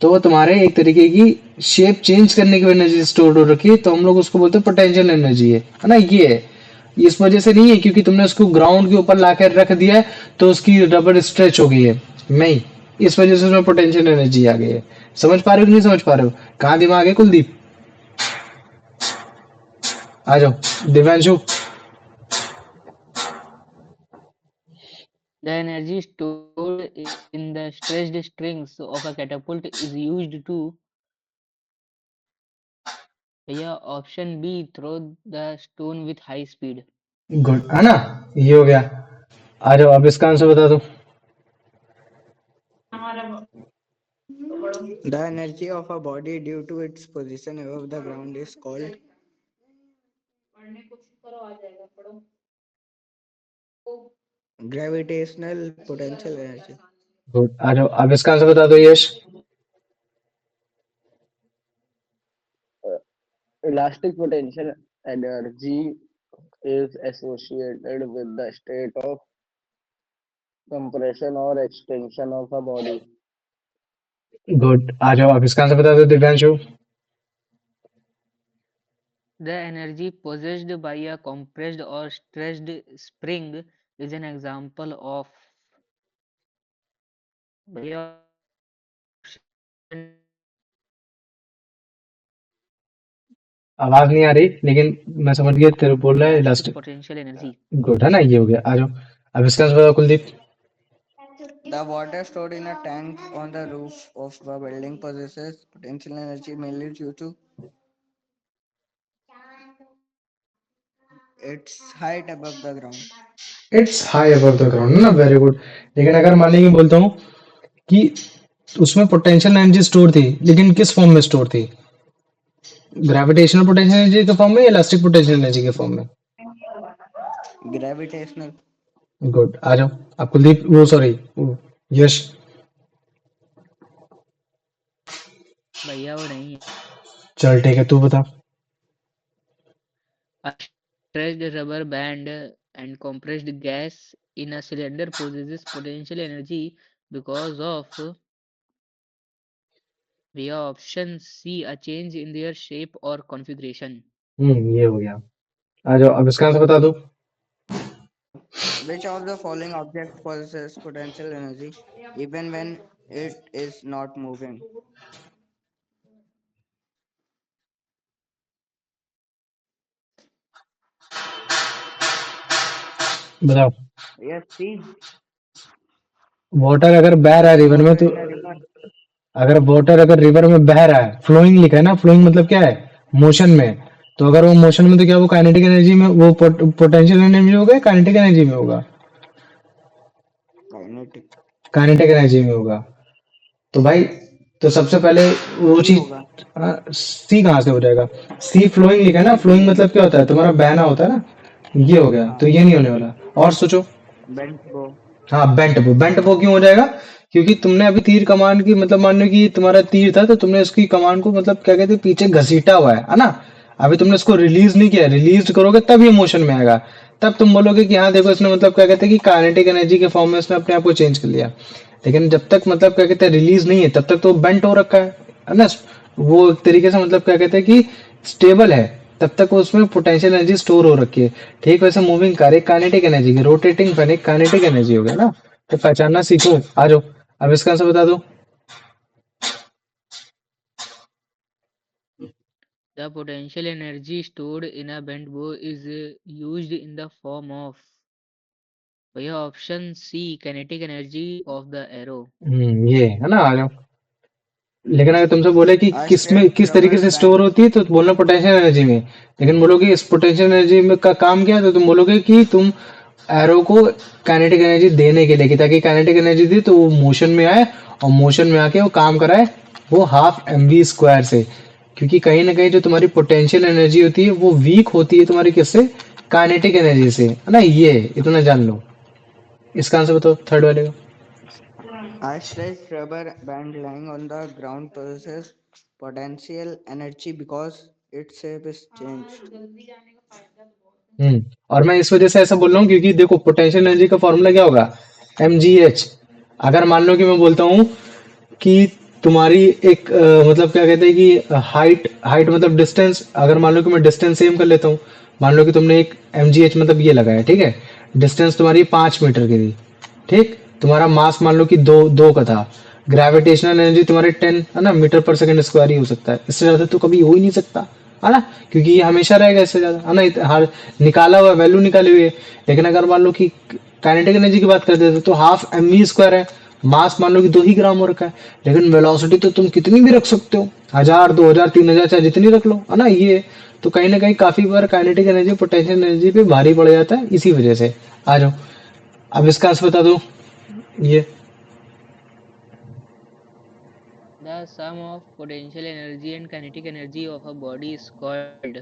तो वो तुम्हारे एक तरीके की शेप चेंज करने की एनर्जी स्टोर हो रखी है, तो हम लोग उसको बोलते हैं पोटेंशियल एनर्जी है ना? ये है। इस वजह से नहीं है क्योंकि तुमने उसको ग्राउंड के ऊपर लाकर रख दिया है, तो उसकी रबर स्ट्रेच हो गई है, नहीं। इस वजह से उसमें पोटेंशियल एनर्जी आ गई है। समझ पा रहे हो कि नहीं समझ पा रहे हो? कहाँ दिमाग है कुलदीप? आ जाओ Divyanshu. The energy stored in the stretched strings of a catapult is used to भैया option B throw the stone with high speed. Good, है ना? ये हो गया। आ जाओ, अब इसका आंसर बता दो। The energy of a body due to its position above the ground is called gravitational potential energy. Good, आ जाओ, अब इसका आंसर बता दो Yash. Elastic potential energy is associated with the state of compression or extension of a body. Good, आ जाओ, अब इसका आंसर बता दो Divyanshu. The energy possessed by a compressed or stretched spring is an example of भैया आवाज नहीं आ रही, लेकिन मैं समझ गया तेरे बोल रहा है elastic elastic. Potential energy. Good, है ना? ये हो गया। आ जाओ, अब इसका आंसर बताओ Kuldeep. The water stored in a tank on the roof of a building possesses potential energy mainly due to its height above the ground. It's high above the ground, है ना? Very good. लेकिन अगर मान लीजिए बोलता हूँ कि उसमें पोटेंशियल एनर्जी स्टोर थी, लेकिन किस फॉर्म में स्टोर थी? ग्रेविटेशनल पोटेंशियल एनर्जी के फॉर्म में या इलास्टिक पोटेंशियल एनर्जी के फॉर्म में? Gravitational. गुड, आ जाओ। आप कुलदीप, वो सॉरी, यश। भैया वो नहीं है। चल ठीक है, तू बता। A stretched rubber band and compressed gas in a cylinder possesses potential energy because of भैया option C a change in their shape और कॉन्फ़िगरेशन। ये हो गया। आ जाओ, अब इसका आंसर बता दो। Which of the following object possesses potential energy even when it is not moving? बताओ। Yes, see, वाटर अगर बह रहा है रिवर में water तो, in a river. अगर वाटर अगर रिवर में बह रहा है, फ्लोइंग लिखा है ना, फ्लोइंग मतलब क्या है, मोशन में। तो अगर वो मोशन में, तो क्या वो काइनेटिक एनर्जी में, वो पोटेंशियल एनर्जी में होगा, काइनेटिक एनर्जी में होगा? Kinetic. काइनेटिक एनर्जी में होगा। तो भाई, तो सबसे पहले वो सी चीज, होगा। सी कहाँ से हो जाएगा? सी फ्लोइंग लिखा है ना, फ्लोइंग मतलब क्या होता है, तुम्हारा बहना होता है ना। ये हो गया, तो हाँ, ये नहीं होने वाला। और सोचो। bent bow. हाँ, बेंट बो क्यों हो जाएगा? क्योंकि तुमने अभी तीर कमान की, मतलब मान लो कि तुम्हारा तीर था, तो तुमने उसकी कमान को, मतलब क्या कहते हैं, पीछे घसीटा हुआ है ना। अभी तुमने इसको रिलीज नहीं किया, रिलीज करोगे तब ये मोशन में आएगा। तब तुम बोलोगे कि हाँ देखो, इसने मतलब क्या कहते हैं कि काइनेटिक एनर्जी के फॉर्म में इसने अपने आप को चेंज कर लिया। लेकिन जब तक मतलब क्या कहते हैं रिलीज नहीं है, तब तक तो बेंट हो रखा है ना। वो एक तरीके से मतलब क्या कहते हैं कि स्टेबल है। तब तक उसमें पोटेंशियल एनर्जी स्टोर हो रखी है। ठीक वैसे मूविंग कार एक काइनेटिक एनर्जी की, रोटेटिंग फैन एक काइनेटिक एनर्जी हो गया ना। तो पहचानना सीखो। आ जाओ, अब इसका आंसर बता दो। The potential energy stored in a bent bow is used in the form of भैया option C kinetic energy of the arrow. ये है ना। आ जाओ। लेकिन अगर तुमसे बोले कि A किस में, straight किस तरीके rubber से स्टोर band. होती है, तो बोलना पोटेंशियल एनर्जी में। लेकिन बोलोगे इस पोटेंशियल एनर्जी में का काम क्या है, तो तुम बोलोगे कि तुम एरो को काइनेटिक एनर्जी देने के लिए, कि ताकि काइनेटिक एनर्जी दी तो वो मोशन में आए, और मोशन में आके वो काम कराए, वो हाफ एम वी स्क्वायर से। क्योंकि कहीं ना कहीं जो तुम्हारी पोटेंशियल एनर्जी होती है, वो वीक होती है तुम्हारी किससे, काइनेटिक एनर्जी से, है ना। ये इतना जान लो। इसका आंसर बताओ, थर्ड वाले का। A straight rubber band lying on the ground possesses potential energy because its shape is changed. और मैं इस वजह से ऐसा बोल रहा हूँ, क्योंकि देखो पोटेंशियल एनर्जी का फॉर्मूला क्या होगा, एम जी एच। अगर मान लो कि मैं बोलता हूँ कि तुम्हारी एक मतलब क्या कहते हैं कि हाइट, हाइट मतलब डिस्टेंस, अगर मान लो कि मैं डिस्टेंस सेम कर लेता हूँ। मान लो कि तुमने एक एम जी एच मतलब ये लगाया, ठीक है। डिस्टेंस तुम्हारी 5 मीटर की थी, ठीक। तुम्हारा मास मान लो कि दो दो का था। ग्रेविटेशनल एनर्जी तुम्हारे 10 है ना, मीटर पर सेकंड स्क्वायर ही हो सकता है, इससे ज्यादा तो कभी हो ही नहीं सकता, है ना। क्योंकि ये हमेशा रहेगा इससे ज्यादा, है ना। हर निकाला हुआ वैल्यू निकाली हुई है। लेकिन अगर मान लो कि काइनेटिक एनर्जी की बात करते थे, तो हाफ एम वी स्क्वायर है। मास मान लो कि 2 ही ग्राम हो रखा है। लेकिन वेलोसिटी तो तुम कितनी भी रख सकते हो, 1000, 2000, 3000, चाहे जितनी रख लो, है ना। ये तो कहीं ना कहीं काफी बार काइनेटिक एनर्जी पोटेंशियल एनर्जी पे भारी पड़ जाता है, इसी वजह से। आ जाओ, अब इसका आंसर बता दो। ये The sum of potential energy and kinetic energy of a body is called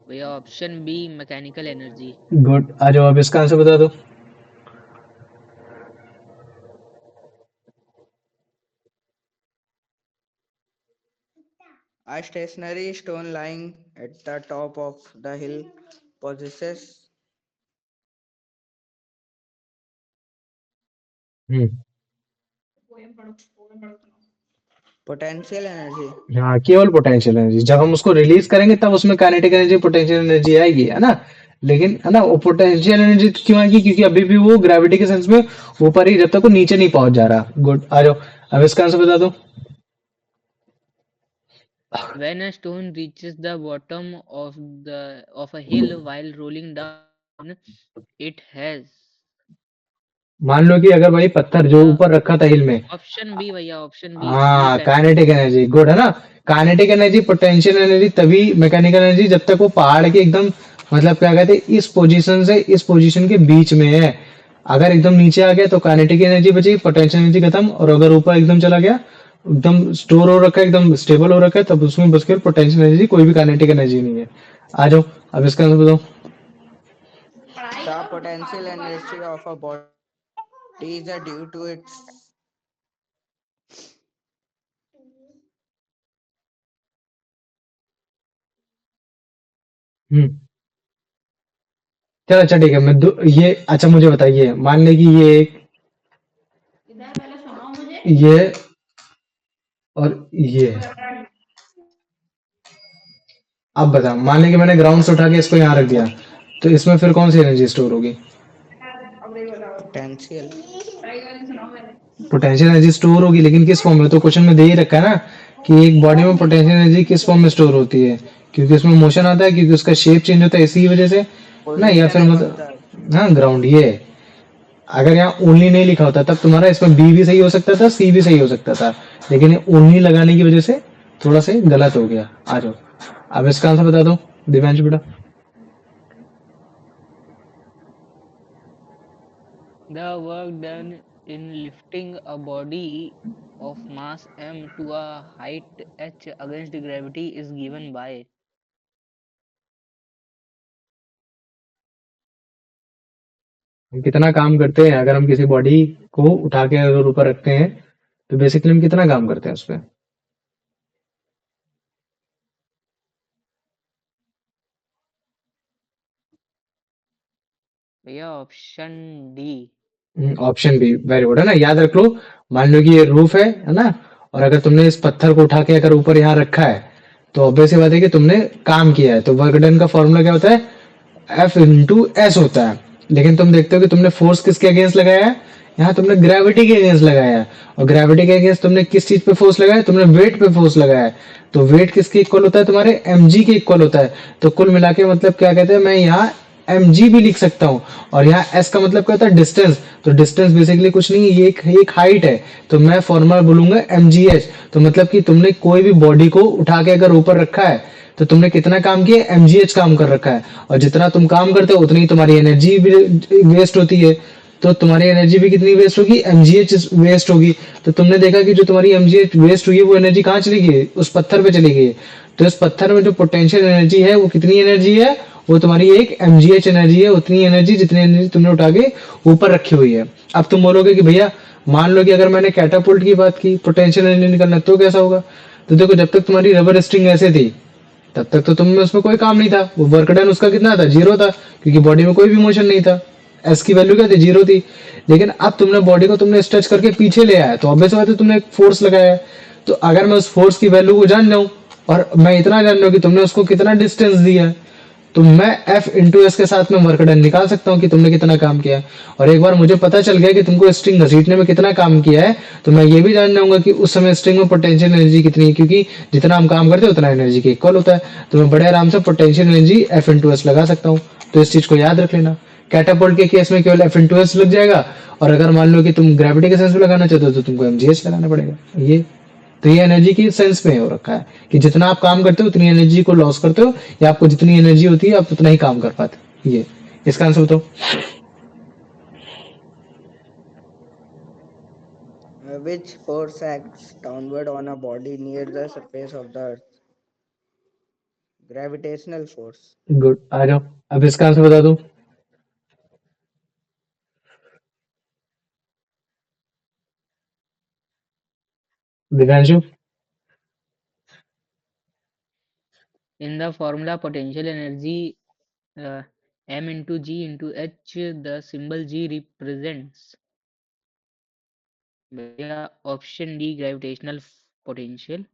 भैया option B mechanical energy. Good. आ जाओ, अब इसका आंसर बता दो। A stationary stone lying at the top of the hill possesses hmm potential energy. हाँ, केवल potential energy. जब हम उसको रिलीज करेंगे, तब उसमें काइनेटिक एनर्जी, पोटेंशियल एनर्जी आएगी, है ना। लेकिन है ना, वो पोटेंशियल एनर्जी क्यों आएगी, क्योंकि अभी भी वो ग्रेविटी के सेंस में ऊपर ही, जब तक वो नीचे नहीं पहुंच जा रहा। गुड। आ जाओ, अब इसका आंसर बता दो। When a stone reaches the bottom of a hill while rolling down, it has मान लो कि अगर भाई पत्थर जो भैया ऊपर रखा था हिल में, ऑप्शन बी भैया ऑप्शन बी स्पीड हाँ kinetic kinetic energy. Energy, good, है ना। काइनेटिक एनर्जी, पोटेंशियल एनर्जी तभी, मैकेनिकल एनर्जी जब तक वो पहाड़ के एकदम, मतलब क्या कहते हैं, इस पोजीशन से इस पोजीशन के बीच में है। अगर एकदम नीचे आ गया तो काइनेटिक एनर्जी बची, पोटेंशियल एनर्जी खत्म। और अगर ऊपर एकदम चला गया, एकदम स्टोर हो रखा है, एकदम स्टेबल हो रखा है, तब उसमें बच के पोटेंशियल एनर्जी, कोई भी काइनेटिक एनर्जी नहीं है। आ जाओ, अब इसका आंसर बताओ। The potential energy of a body is due to its हम्म चलो अच्छा, ठीक है। ये अच्छा, मुझे बताइए, मान लें कि ये एक, ये और ये अब बता, मान लें कि मैंने ग्राउंड से उठा के इसको यहाँ रख दिया, तो इसमें फिर कौन सी एनर्जी स्टोर होगी? Potential. पोटेंशियल एनर्जी स्टोर होगी, लेकिन किस फॉर्म में? तो क्वेश्चन में दे ही रखा है ना कि एक बॉडी में पोटेंशियल एनर्जी किस फॉर्म में स्टोर होती है, क्योंकि उसमें मोशन आता है, क्योंकि उसका शेप चेंज होता है इसी की वजह से ना, या फिर Position above मतलब the हाँ ग्राउंड ये है। अगर यहाँ ओनली नहीं लिखा होता तब तुम्हारा इसमें बी भी सही हो सकता था, सी भी सही हो सकता था, लेकिन ये ओनली लगाने की वजह से थोड़ा सा गलत हो गया। आ जाओ, अब इसका आंसर बता दो दिव्यांश बेटा। The work done in lifting a body of mass m to a height h against gravity is given by हम कितना काम करते हैं अगर हम किसी बॉडी को उठा के अगर ऊपर रखते हैं, तो बेसिकली हम कितना काम करते हैं उस पर? भैया option D. Option be very good, है ना, याद रख लो। मान लो कि ये रूफ है ना, और अगर तुमने इस पत्थर को उठा के अगर ऊपर यहाँ रखा है, तो ऑब्वियस सी बात है कि तुमने काम किया है। तो वर्क डन का फॉर्मूला क्या होता है? एफ इंटू एस होता है। लेकिन तुम देखते हो कि तुमने फोर्स किसके अगेंस्ट लगाया है? यहाँ तुमने ग्रेविटी के अगेंस्ट लगाया है, और ग्रेविटी के अगेंस्ट तुमने किस चीज पे फोर्स लगाया है? तुमने वेट पे फोर्स लगाया है। तो वेट किसके इक्वल होता है? तुम्हारे mg के इक्वल होता है। तो कुल मिला के मतलब क्या कहते हैं, मैं यहाँ mg भी लिख सकता हूँ, और यहाँ s का मतलब क्या होता है? डिस्टेंस। तो डिस्टेंस बेसिकली कुछ नहीं, ये एक हाइट है, तो मैं फॉर्मूला बोलूंगा mgh। तो मतलब कि तुमने कोई भी बॉडी को उठा के अगर ऊपर रखा है, तो तुमने कितना काम किया? mgh काम कर रखा है, और जितना तुम काम करते हो उतनी तुम्हारी एनर्जी भी वेस्ट होती है। तो तुम्हारी एनर्जी भी कितनी वेस्ट होगी? mgh वेस्ट होगी। तो तुमने देखा कि जो तुम्हारी mgh वेस्ट हुई है, वो एनर्जी कहाँ चली गई? उस पत्थर पे चली गई। तो इस पत्थर में जो पोटेंशियल एनर्जी है, वो कितनी एनर्जी है? वो तुम्हारी एक mgh एनर्जी है, उतनी एनर्जी जितनी एनर्जी तुमने उठा के ऊपर रखी हुई है। अब तुम बोलोगे कि भैया मान लो कि अगर मैंने कैटापुल्ट की बात की, पोटेंशियल एनर्जी निकालना, तो कैसा होगा? तो देखो, जब तक तुम्हारी रबर स्ट्रिंग ऐसे थी, तब तक तो तुम में उसमें कोई काम नहीं था। वो वर्क डन उसका कितना था? जीरो था, क्योंकि बॉडी में कोई भी मोशन नहीं था। एस की वैल्यू क्या थी? जीरो थी। लेकिन अब तुमने बॉडी को तुमने स्ट्रेच करके पीछे ले आया, तो ऑब्वियस बात है तुमने एक फोर्स लगाया है। तो अगर मैं उस फोर्स की वैल्यू को जान जाऊं, और मैं इतना जान लूं कि तुमने उसको कितना डिस्टेंस दिया है, तो मैं एफ इंटू एस के साथ में वर्क डन निकाल सकता हूँ कि तुमने कितना काम किया है। और एक बार मुझे पता चल गया कि तुमको स्ट्रिंग घसीटने में कितना काम किया है, तो मैं ये भी जान जाऊंगा कि उस समय स्ट्रिंग में पोटेंशियल एनर्जी कितनी है, क्योंकि जितना हम काम करते हैं उतना एनर्जी के इक्वल होता है। तो मैं बड़े आराम से potential energy F into S लगा सकता हूँ। तो इस चीज को याद रख लेना। कैटापोल्ट के केस में केवल एफ इंटू एस लग जाएगा, और अगर मान लो कि तुम ग्रेविटी के सेंस में लगाना चाहते हो, तो तुमको एमजीएच लगाना पड़ेगा। ये तो ये एनर्जी की सेंस में हो रखा है कि जितना आप काम करते हो उतनी एनर्जी को लॉस करते हो, या आपको जितनी एनर्जी होती है आप उतना ही काम कर पाते हो। ये इसका आंसर बताओ। which force acts downward on a body near the surface of the earth? Gravitational force. Good, आ जाओ, अब इसका आंसर बता दो Divyanshu. In the formula potential energy m into g into h, the symbol g represents भैया option D gravitational potential.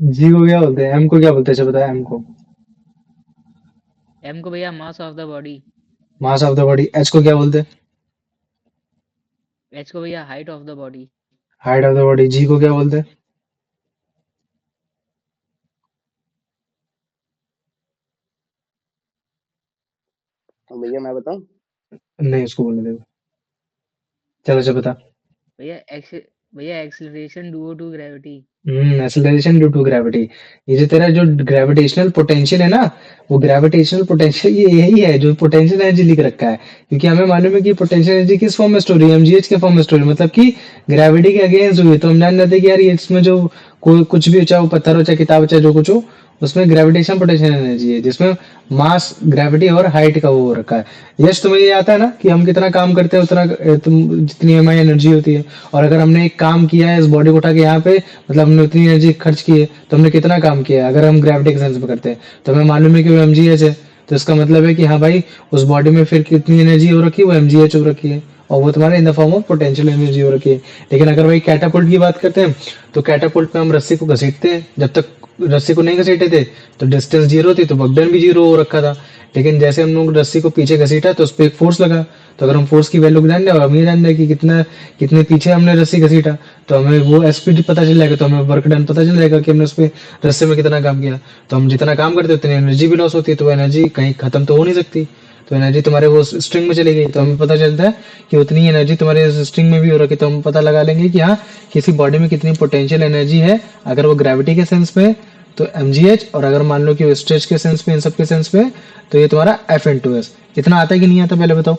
जी को क्या बोलते हैं? एम को क्या बोलते हैं? अच्छा बताया, एम को एम को भैया mass of the body. Mass of the body. H को क्या बोलते हैं? एच को भैया height of the body. Height of the body. G को क्या बोलते हैं? तो भैया मैं बताऊं? नहीं, उसको बोलने दो। चलो अच्छा बता। भैया भैया acceleration due to gravity. Acceleration due to gravity. ये जो तेरा जो ग्रेविटेशनल पोटेंशियल है ना, वो ग्रेविटेशनल पोटेंशियल ये यही है जो पोटेंशियल एनर्जी लिख रखा है, क्योंकि हमें मालूम है कि पोटेंशियल एनर्जी किस फॉर्म में स्टोर है? एमजीएच के फॉर्म में स्टोर है, मतलब कि ग्रेविटी के अगेंस्ट हुई है। तो हम जान जाते हैं कि यार ये इसमें जो कोई कुछ भी हो, चाहे वो पत्थर हो, चाहे किताब हो, चाहे जो कुछ हो, उसमें ग्रेविटेशन पोटेंशियल एनर्जी है, जिसमें मास, ग्रेविटी और हाइट का वो हो रखा है। यश, तुम्हें ये आता है ना कि हम कितना काम करते हैं उतना जितनी हमारी एनर्जी होती है। और अगर हमने एक काम किया है इस बॉडी को उठा के यहाँ पे, मतलब हमने उतनी एनर्जी खर्च की है, तो हमने कितना काम किया है? अगर हम ग्रेविटी के सेंस में करते हैं, तो हमें मालूम है कि वो एमजीएच है। तो इसका मतलब है कि हाँ भाई, उस बॉडी में फिर कितनी एनर्जी हो रखी है? वो एमजीएच हो रखी है। और वो तुम्हारे in the form of potential energy हो रखी है। लेकिन अगर वही कैटापुल्ट की बात करते हैं तो कैटापुल्ट में हम रस्सी को घसीटते हैं, जब तक रस्सी को नहीं घसीटे थे तो डिस्टेंस जीरो थी, तो बगडन भी जीरो हो रखा था। लेकिन जैसे हम लोग रस्सी को पीछे घसीटा तो उस पर एक फोर्स लगा, तो अगर हम फोर्स की वैल्यू जान लें और हम ये जान लें कि कितना कितने पीछे हमने रस्सी घसीटा, तो हमें वो स्पीड पता चल जाएगा, तो हमें वर्क डन पता चल जाएगा कि हमने उस पर रस्से में कितना काम किया। तो हम जितना काम करते उतनी एनर्जी भी लॉस होती है, तो एनर्जी कहीं खत्म तो हो नहीं सकती, तो एनर्जी तुम्हारे वो स्ट्रिंग में चली गई, तो हमें पता चलता है कि उतनी एनर्जी तुम्हारे स्ट्रिंग में भी हो रखी है। तो हम पता लगा लेंगे कि हाँ किसी बॉडी में कितनी पोटेंशियल एनर्जी है, अगर वो ग्रेविटी के सेंस में है तो mgh, और अगर मान लो कि वो स्ट्रेच के सेंस में, इन सब के सेंस में, तो ये तुम्हारा F/s। इतना आता है कि नहीं आता पहले बताओ?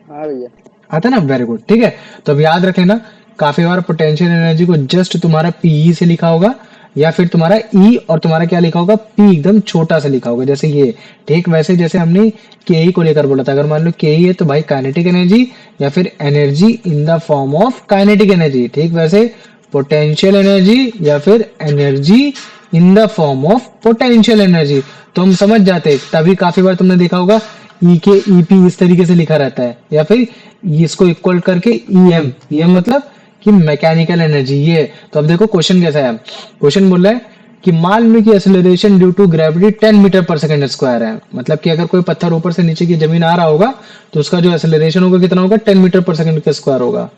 हाँ भैया। आता है ना, वेरी गुड, ठीक है। तो अब याद रख लेना, काफी बार पोटेंशियल एनर्जी को जस्ट तुम्हारा पीई से लिखा होगा, या फिर तुम्हारा ई और तुम्हारा क्या लिखा होगा, पी एकदम छोटा सा लिखा होगा, जैसे ये। ठीक वैसे जैसे हमने के को लेकर बोला था, अगर मान लो के है तो भाई काइनेटिक एनर्जी या फिर energy in the form of kinetic energy. ठीक वैसे पोटेंशियल एनर्जी या फिर energy in the form of potential energy, तो हम समझ जाते। तभी काफी बार तुमने देखा होगा ई के ईपी इस तरीके से लिखा रहता है, या फिर इसको इक्वल करके ईएम, ईएम मतलब कि मैकेनिकल एनर्जी ये। तो अब देखो क्वेश्चन कैसा है, क्वेश्चन बोल रहा है कि मान लो कि acceleration due to gravity 10 metre पर सेकंड स्क्वायर है, मतलब कि अगर कोई पत्थर ऊपर से नीचे की जमीन आ रहा होगा तो उसका जो एक्सेलरेशन होगा कितना होगा, 10 मीटर पर सेकंड का स्क्वायर होगा।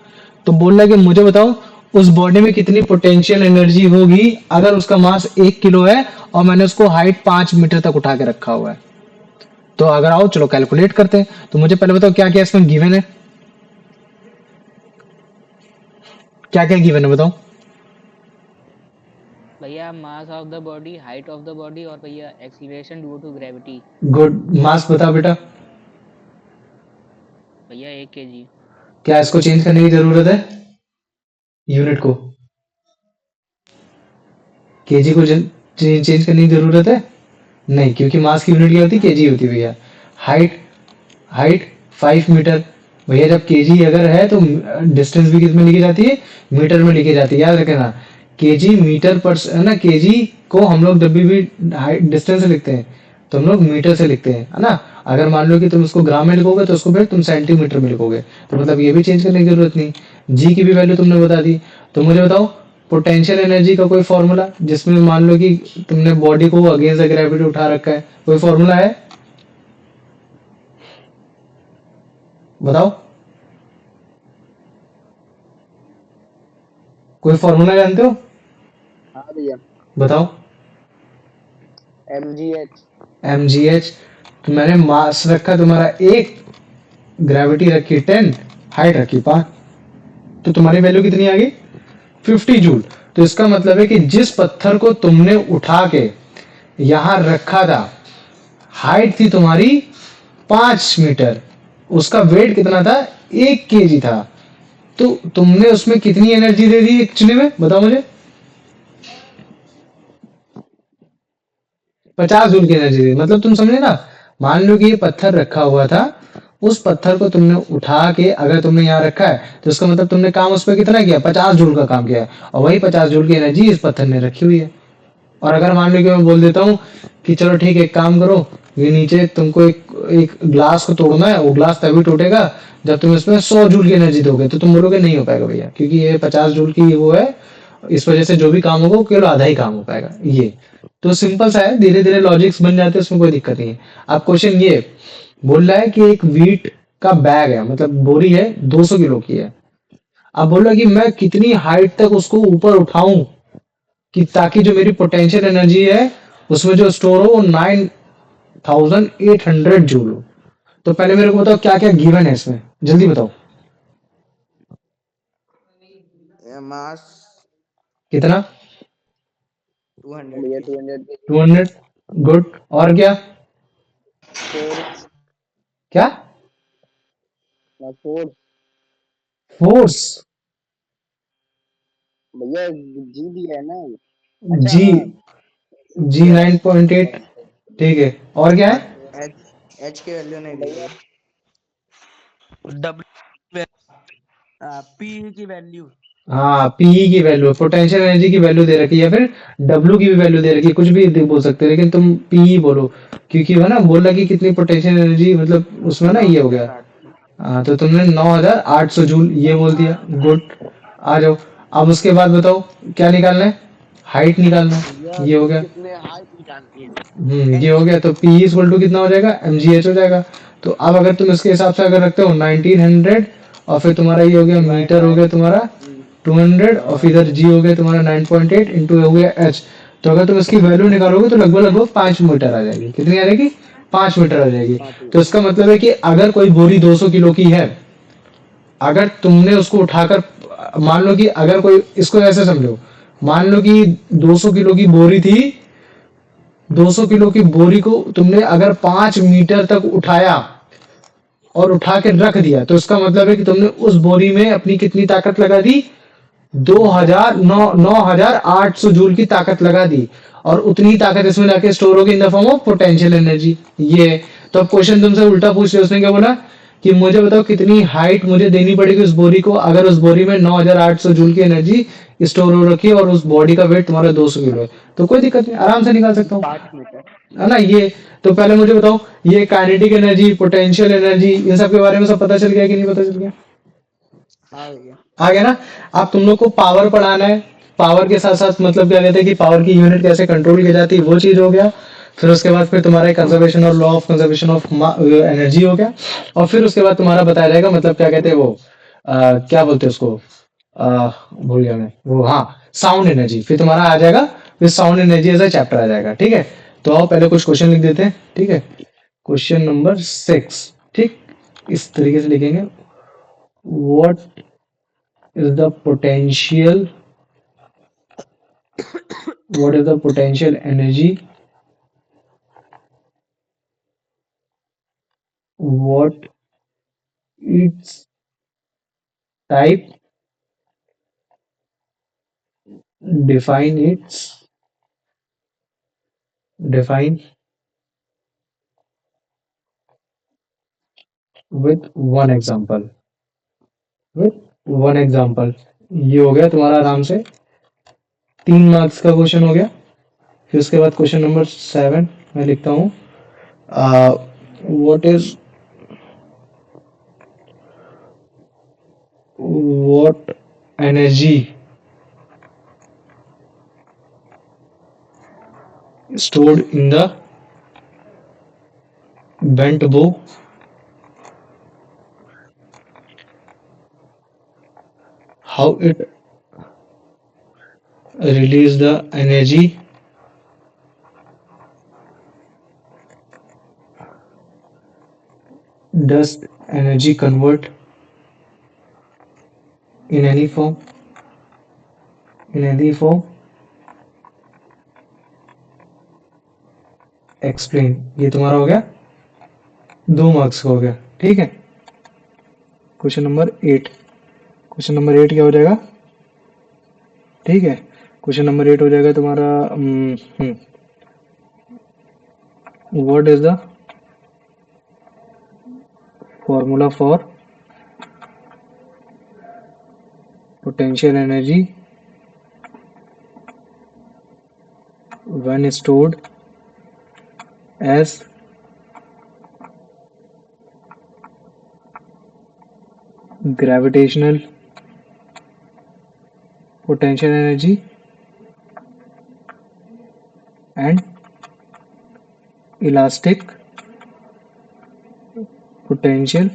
तो बोल रहा है कि मुझे बताओ उस बॉडी में कितनी पोटेंशियल एनर्जी होगी अगर उसका मास 1 किलो है और मैंने उसको हाइट 5 मीटर तक उठा के रखा हुआ है। तो अगर आओ चलो कैलकुलेट करते हैं। तो मुझे पहले बताओ क्या क्या इसमें गिवन है, क्या क्या गिवन है बताओ? भैया mass of the body, height of the body, और भैया acceleration due to gravity. Good, mass बताओ बेटा। भैया 1 kg। क्या इसको चेंज करने की जरूरत है, यूनिट को? केजी को चेंज करने की जरूरत है नहीं, क्योंकि मास की यूनिट क्या होती है, केजी होती है भैया। हाइट, हाइट 5 मीटर भैया, जब केजी अगर है तो डिस्टेंस भी कितने लिखी जाती है, मीटर में लिखी जाती है, याद रखना। केजी मीटर पर है ना, केजी को हम लोग जब भी हाइट डिस्टेंस से लिखते हैं तो हम लोग मीटर से लिखते हैं, है ना। अगर मान लो कि तुम उसको ग्राम में लिखोगे तो उसको फिर तुम सेंटीमीटर में लिखोगे, तो मतलब ये भी चेंज करने की जरूरत नहीं। जी की भी वैल्यू तुमने बता दी। तो मुझे बताओ पोटेंशियल एनर्जी का कोई फॉर्मूला, जिसमें मान लो कि तुमने बॉडी को अगेंस्ट द ग्रेविटी उठा रखा है, कोई फॉर्मूला है बताओ? कोई फॉर्मूला जानते हो? हाँ भैया। बताओ। mgh। mgh, तो मैंने मास रखा तुम्हारा 1, ग्रेविटी रखी 10, हाइट रखी 5, तो तुम्हारी वैल्यू कितनी आ गई, 50 जूल। तो इसका मतलब है कि जिस पत्थर को तुमने उठा के यहां रखा था, हाइट थी तुम्हारी 5 मीटर, उसका वेट कितना था, 1 केजी था, तो तुमने उसमें कितनी एनर्जी दे दी एक्चुअली में, बताओ मुझे? 50 जूल की एनर्जी दी। मतलब तुम समझे ना, मान लो कि ये पत्थर रखा हुआ था, उस पत्थर को तुमने उठा के अगर तुमने यहाँ रखा है तो इसका मतलब तुमने काम उस पर कितना किया, 50 जूल का काम किया है, और वही 50 जूल की एनर्जी इस पत्थर ने रखी हुई है। और अगर मान लो कि मैं बोल देता हूँ कि चलो ठीक है एक काम करो, ये नीचे तुमको एक ग्लास को तोड़ना है, वो ग्लास तभी टूटेगा जब तुम इसमें 100 जूल की एनर्जी दोगे, तो तुम बोलोगे नहीं हो पाएगा भैया, क्योंकि ये 50 जूल की वो है, इस वजह से जो भी काम होगा वो केवल आधा ही काम हो पाएगा। ये तो सिंपल सा है, धीरे धीरे लॉजिक्स बन जाते हैं, उसमें कोई दिक्कत नहीं है। अब क्वेश्चन ये बोल रहा है कि एक व्हीट का बैग है, मतलब बोरी है, 200 किलो की है। अब बोल रहा है कि मैं कितनी हाइट तक उसको ऊपर उठाऊं कि ताकि जो मेरी पोटेंशियल एनर्जी है उसमें जो स्टोर हो वो 9800 जूल हो। तो पहले मेरे को बताओ क्या क्या गिवन है इसमें, जल्दी बताओ। मास कितना? 200 भैया kg। 200 200, गुड। और क्या फोर्स। क्या? फोर्स फोर्स, भैया, जी दिया है ना। अच्छा जी, हाँ। जी 9.8, ठीक है। और क्या है? एच की वैल्यू नहीं दी है। डब्ल्यू पी की वैल्यू। हाँ, पीई की वैल्यू, पोटेंशियल एनर्जी की वैल्यू दे रखी है, या फिर डब्ल्यू की भी वैल्यू दे रखी है, कुछ भी बोल सकते हो, लेकिन तुम पीई बोलो, क्योंकि वो ना बोल रहा कि कितनी पोटेंशियल एनर्जी, मतलब उसमें ना ये हो गया। तो तुमने 9800 जूल ये बोल दिया, गुड। आ जाओ, अब उसके बाद बताओ क्या निकालना है, हाइट निकालना है, भैया ये हो गया। कितने हाइट निकालनी है? ये हो गया, तो पी इक्वल टू कितना हो जाएगा, mgh हो जाएगा। तो अब अगर तुम इसके हिसाब से अगर रखते हो 1900, और फिर तुम्हारा ये हो गया डिवाइड मीटर हो बाय गया तुम्हारा 200, और फिर इधर जी हो गया तुम्हारा 9.8 इंटू हो गया एच। तो अगर तुम इसकी वैल्यू निकालोगे तो लगभग लगभग 5 मीटर आ जाएगी। कितनी आ जाएगी, 5 मीटर आ जाएगी। 5 तो इसका मतलब है कि अगर कोई बोरी 200 किलो की है, अगर तुमने उसको उठाकर, मान लो कि अगर कोई, इसको ऐसे समझो, मान लो कि 200 किलो की बोरी थी, 200 किलो की बोरी को तुमने अगर 5 मीटर तक उठाया और उठा के रख दिया, तो इसका मतलब है कि तुमने उस बोरी में अपनी कितनी ताकत लगा दी, 9800 जूल की ताकत लगा दी। और उतनी ही ताकत इसमें जाके स्टोर होगी इन the form of potential energy. ये है। तो अब क्वेश्चन तुमसे उल्टा पूछ रहे, उसने क्या बोला कि मुझे बताओ कितनी हाइट मुझे देनी पड़ेगी उस बोरी को, अगर उस बोरी में 9800 जूल की एनर्जी स्टोर हो रखी है और उस बॉडी का वेट तुम्हारा 200 किलो है। तो कोई दिक्कत नहीं, आराम से निकाल सकता हूँ, 5 मीटर। है ना। ये तो पहले मुझे बताओ, ये काइनेटिक एनर्जी, पोटेंशियल एनर्जी, इन सब के बारे में सब पता चल गया कि नहीं पता चल गया, हाँ भैया। आ गया ना। अब तुम लोग को पावर पढ़ाना है, पावर के साथ साथ मतलब क्या कहते हैं कि पावर की यूनिट कैसे कंट्रोल की जाती है, वो चीज हो गया। फिर उसके बाद फिर तुम्हारा कंजर्वेशन और law of conservation of energy हो गया। और फिर उसके बाद तुम्हारा बताया जाएगा मतलब क्या कहते हैं वो, क्या बोलते हैं उसको, भूल गया मैं वो, हाँ, साउंड एनर्जी। फिर तुम्हारा आ जाएगा, फिर sound energy as a chapter आ जाएगा, ठीक है। तो आओ पहले कुछ क्वेश्चन लिख देते हैं, ठीक है। क्वेश्चन नंबर 6, ठीक, इस तरीके से लिखेंगे, what is the potential, what is the potential energy, what its type, define its, define with one example, with one example। ये हो गया तुम्हारा आराम से 3 मार्क्स का क्वेश्चन हो गया। फिर उसके बाद क्वेश्चन नंबर 7 मैं लिखता हूँ, what is, what energy stored in the bent bow, how it release the energy, does energy convert in any form, in any form, explain। ये तुम्हारा हो गया 2 मार्क्स का हो गया, ठीक है। क्वेश्चन नंबर 8, क्वेश्चन नंबर 8 क्या हो जाएगा, ठीक है। क्वेश्चन नंबर 8 हो जाएगा तुम्हारा, what is the formula for potential energy when stored as gravitational potential energy and elastic potential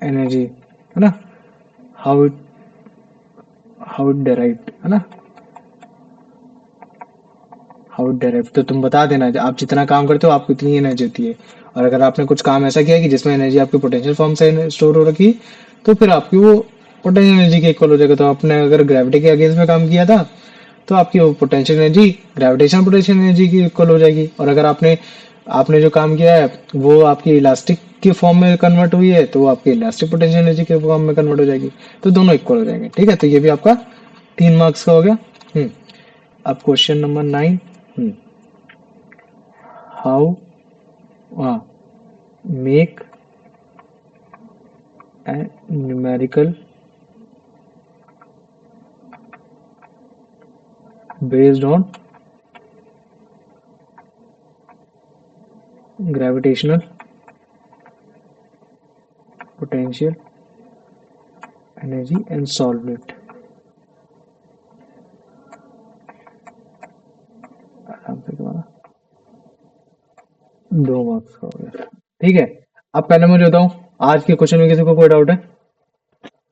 energy, है ना। how it derived, है ना, हाउ डायरेक्ट। तो तुम बता देना, आप जितना काम करते हो आपको इतनी एनर्जी होती है। और अगर आपने कुछ काम ऐसा किया कि जिसमें एनर्जी आपकी पोटेंशियल फॉर्म से स्टोर हो रखी, तो फिर आपकी वो पोटेंशियल एनर्जी के इक्वल हो जाएगा। तो आपने अगर ग्रेविटी के अगेंस्ट में काम किया था, तो आपकी वो potential energy gravitational potential energy की इक्वल हो जाएगी। और अगर आपने आपने जो काम किया है वो आपकी इलास्टिक के फॉर्म में कन्वर्ट हुई है, तो वो आपकी इलास्टिक पोटेंशियल एनर्जी के फॉर्म में कन्वर्ट हो जाएगी। तो दोनों इक्वल हो जाएंगे, ठीक है। तो ये भी आपका 3 मार्क्स का हो गया। अब question number 9, how make a numerical based on gravitational potential energy and solve it. आराम से तुम्हारा 2 मार्क्स का हो गया। ठीक है, अब पहले मुझे बताओ, आज के क्वेश्चन में किसी को कोई डाउट है?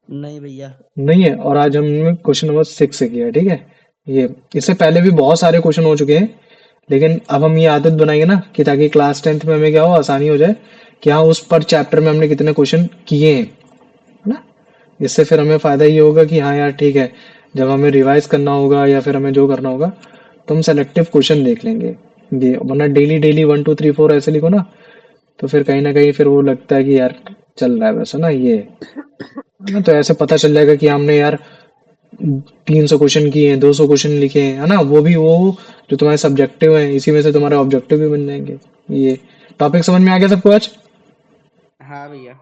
नहीं भैया। नहीं है। और आज हमने क्वेश्चन नंबर 6 से किया है। ठीक है, ये इससे पहले भी बहुत सारे क्वेश्चन हो चुके हैं, लेकिन अब हम ये आदत बनाएंगे ना कि ताकि क्लास 10th में हमें क्या हो, आसानी हो जाए कि हाँ उस पर चैप्टर में हमने कितने क्वेश्चन किए हैं, है ना। इससे फिर हमें फायदा ये होगा कि हाँ यार ठीक है, जब हमें रिवाइज करना होगा या फिर हमें जो करना होगा तो हम सेलेक्टिव क्वेश्चन देख लेंगे। ये वरना डेली डेली 1 2 3 4 ऐसे लिखो ना, तो फिर कहीं ना कहीं फिर वो लगता है कि यार चल रहा है वैसे ना ये, है ना। तो ऐसे पता चल जाएगा कि हमने यार 300 क्वेश्चन किए हैं, 200 क्वेश्चन लिखे हैं, है ना। वो भी वो जो तुम्हारे सब्जेक्टिव है, इसी में से तुम्हारे ऑब्जेक्टिव भी बन जाएंगे। ये टॉपिक समझ में आ गया सबको आज? हाँ भैया।